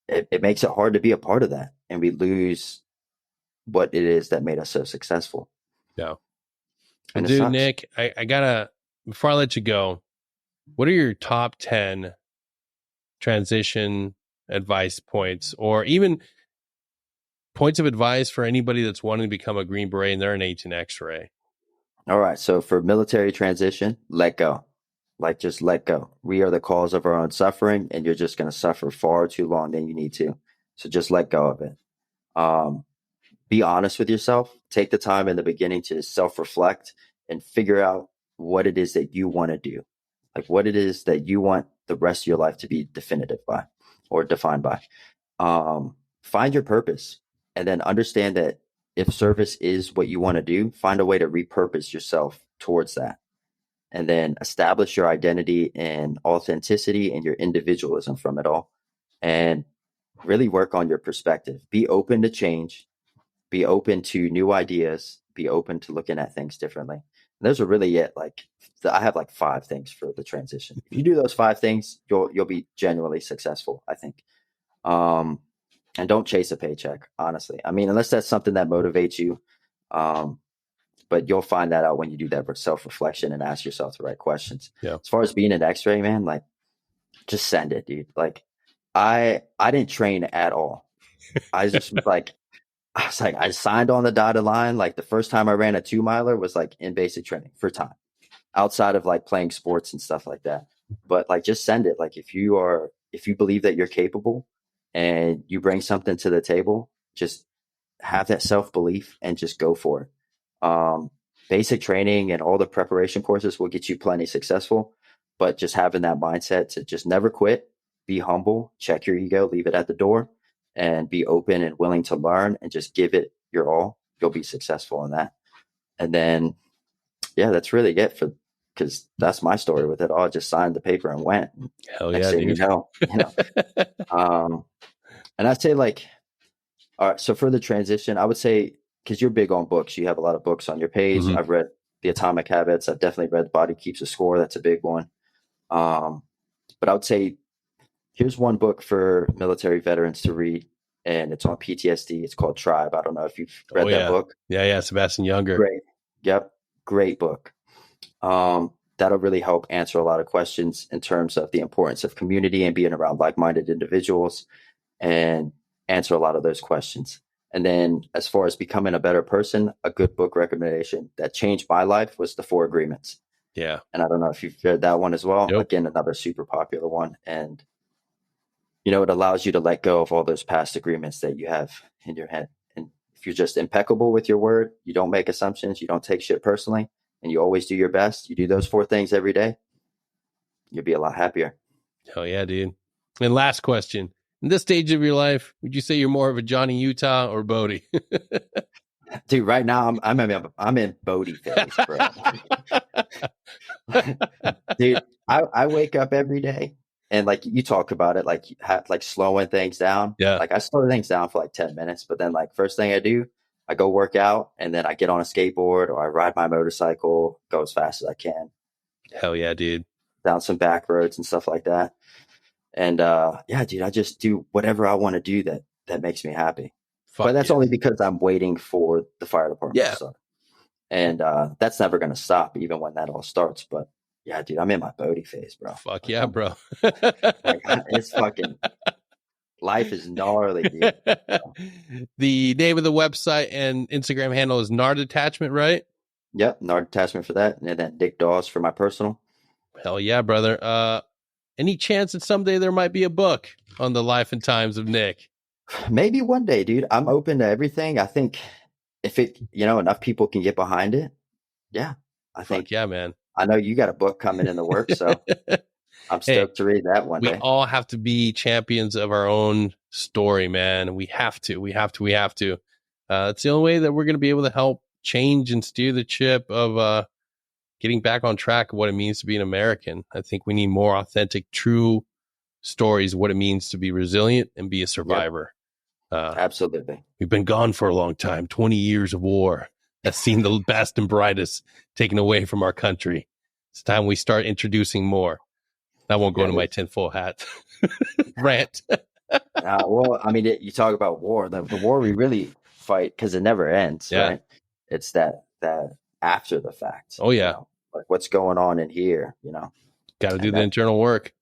it makes it hard to be a part of that. And we lose what it is that made us so successful. yeah. Well, And it dude, sucks. Nick, I gotta, before I let you go, what are your top 10 transition advice points, or even points of advice for anybody that's wanting to become a Green Beret and they're an 18 X-ray? All right. So for military transition, let go. Like just let go. We are the cause of our own suffering, and you're just going to suffer far too long than you need to. So just let go of it. Um, be honest with yourself. Take the time in the beginning to self-reflect and figure out what it is that you want to do. Like what it is that you want the rest of your life to be definitive by or defined by. Find your purpose, and then understand that if service is what you want to do, find a way to repurpose yourself towards that. And then establish your identity and authenticity and your individualism from it all. And really work on your perspective. Be open to change, be open to new ideas, be open to looking at things differently. And those are really it. Like I have like 5 things for the transition. If you do those 5 things, you'll be genuinely successful, I think. Um, and don't chase a paycheck, honestly. I mean, unless that's something that motivates you. Um, but you'll find that out when you do that self-reflection and ask yourself the right questions. Yeah. As far as being an X-ray, man, like just send it, dude. Like I didn't train at all. I just was like, I signed on the dotted line. Like the first time I ran a 2-miler was like in basic training for time, outside of like playing sports and stuff like that. But like just send it. Like if you believe that you're capable and you bring something to the table, just have that self-belief and just go for it. Basic training and all the preparation courses will get you plenty successful, but just having that mindset to just never quit, be humble, check your ego, leave it at the door, and be open and willing to learn and just give it your all, you'll be successful in that. And then, yeah, that's really it because that's my story with it all. I just signed the paper and went. Hell Next yeah, thing dude. um, and I'd say like, all right, so for the transition, I would say, because you're big on books, you have a lot of books on your page. Mhm. I've read The Atomic Habits. I've definitely read Body Keeps a Score. That's a big one. Um, but I would say here's one book for military veterans to read, and it's on PTSD. It's called Tribe. I don't know if you've Oh read that yeah. book. Yeah. Sebastian Younger. Great. Yep. Great book. That'll really help answer a lot of questions in terms of the importance of community and being around like-minded individuals, and answer a lot of those questions. And then as far as becoming a better person, a good book recommendation that changed my life was The Four Agreements. Yeah. And I don't know if you've read that one as well. Nope. Again, another super popular one. And, it allows you to let go of all those past agreements that you have in your head. And if you're just impeccable with your word, you don't make assumptions, you don't take shit personally, and you always do your best, you do those 4 things every day, you'll be a lot happier. Hell yeah, dude. And last question. In this stage of your life, would you say you're more of a Johnny Utah or Bodie? Dude, right now I'm in Bodie phase, bro. Dude, I wake up every day and like you talk about it, like like slowing things down. Yeah. Like I slow things down for like 10 minutes, but then like first thing I do, I go work out and then I get on a skateboard or I ride my motorcycle, go as fast as I can Hell yeah, dude. down some back roads and stuff like that. And yeah, dude, I just do whatever I want to do that makes me happy. but Fuck that's yeah. only because I'm waiting for the fire department to Yeah. start. And that's never going to stop, even when that all starts. But yeah, dude, I'm in my Bodhi phase, bro. Fuck Like, yeah, bro. it's fucking life is gnarly, dude. The name of the website and Instagram handle is Gnar Detachment, right? Yep, Gnar Detachment for that, and then Dick Dawes for my personal. Hell yeah, brother. Any chance that someday there might be a book on the life and times of Nick? Maybe one day, dude. I'm open to everything. I think if it, enough people can get behind it, yeah. I Fuck think yeah, man. I know you got a book coming in the works, so I'm Hey, stoked to read that one we day. all have to be champions of our own story, man. We have to. We have to. We have to. It's the only way that we're going to be able to help change and steer the ship of getting back on track of what it means to be an American. I think we need more authentic, true stories of what it means to be resilient and be a Yep, survivor. absolutely. We've been gone for a long time, 20 years of war has seen the best and brightest taken away from our country. It's time we start introducing more. I won't go Yeah, into my tinfoil hat rant. well, I mean, you talk about war. The war we really fight because it never ends, Yeah. right? It's that after the fact. Oh, yeah. Like what's going on in here, Got to do and the that. internal work.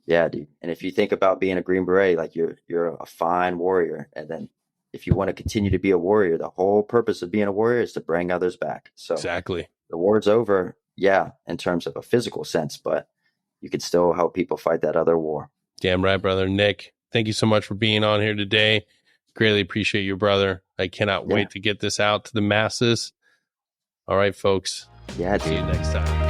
Yeah, dude. And if you think about being a Green Beret, like you're a fine warrior, and then if you want to continue to be a warrior, the whole purpose of being a warrior is to bring others back. So Exactly. the war's over, yeah, in terms of a physical sense, but you could still help people fight that other war. Damn right, brother. Nick, thank you so much for being on here today. Greatly appreciate you, brother. I cannot wait to get this out to the masses. All right, folks. Yeah, See you dude. next time.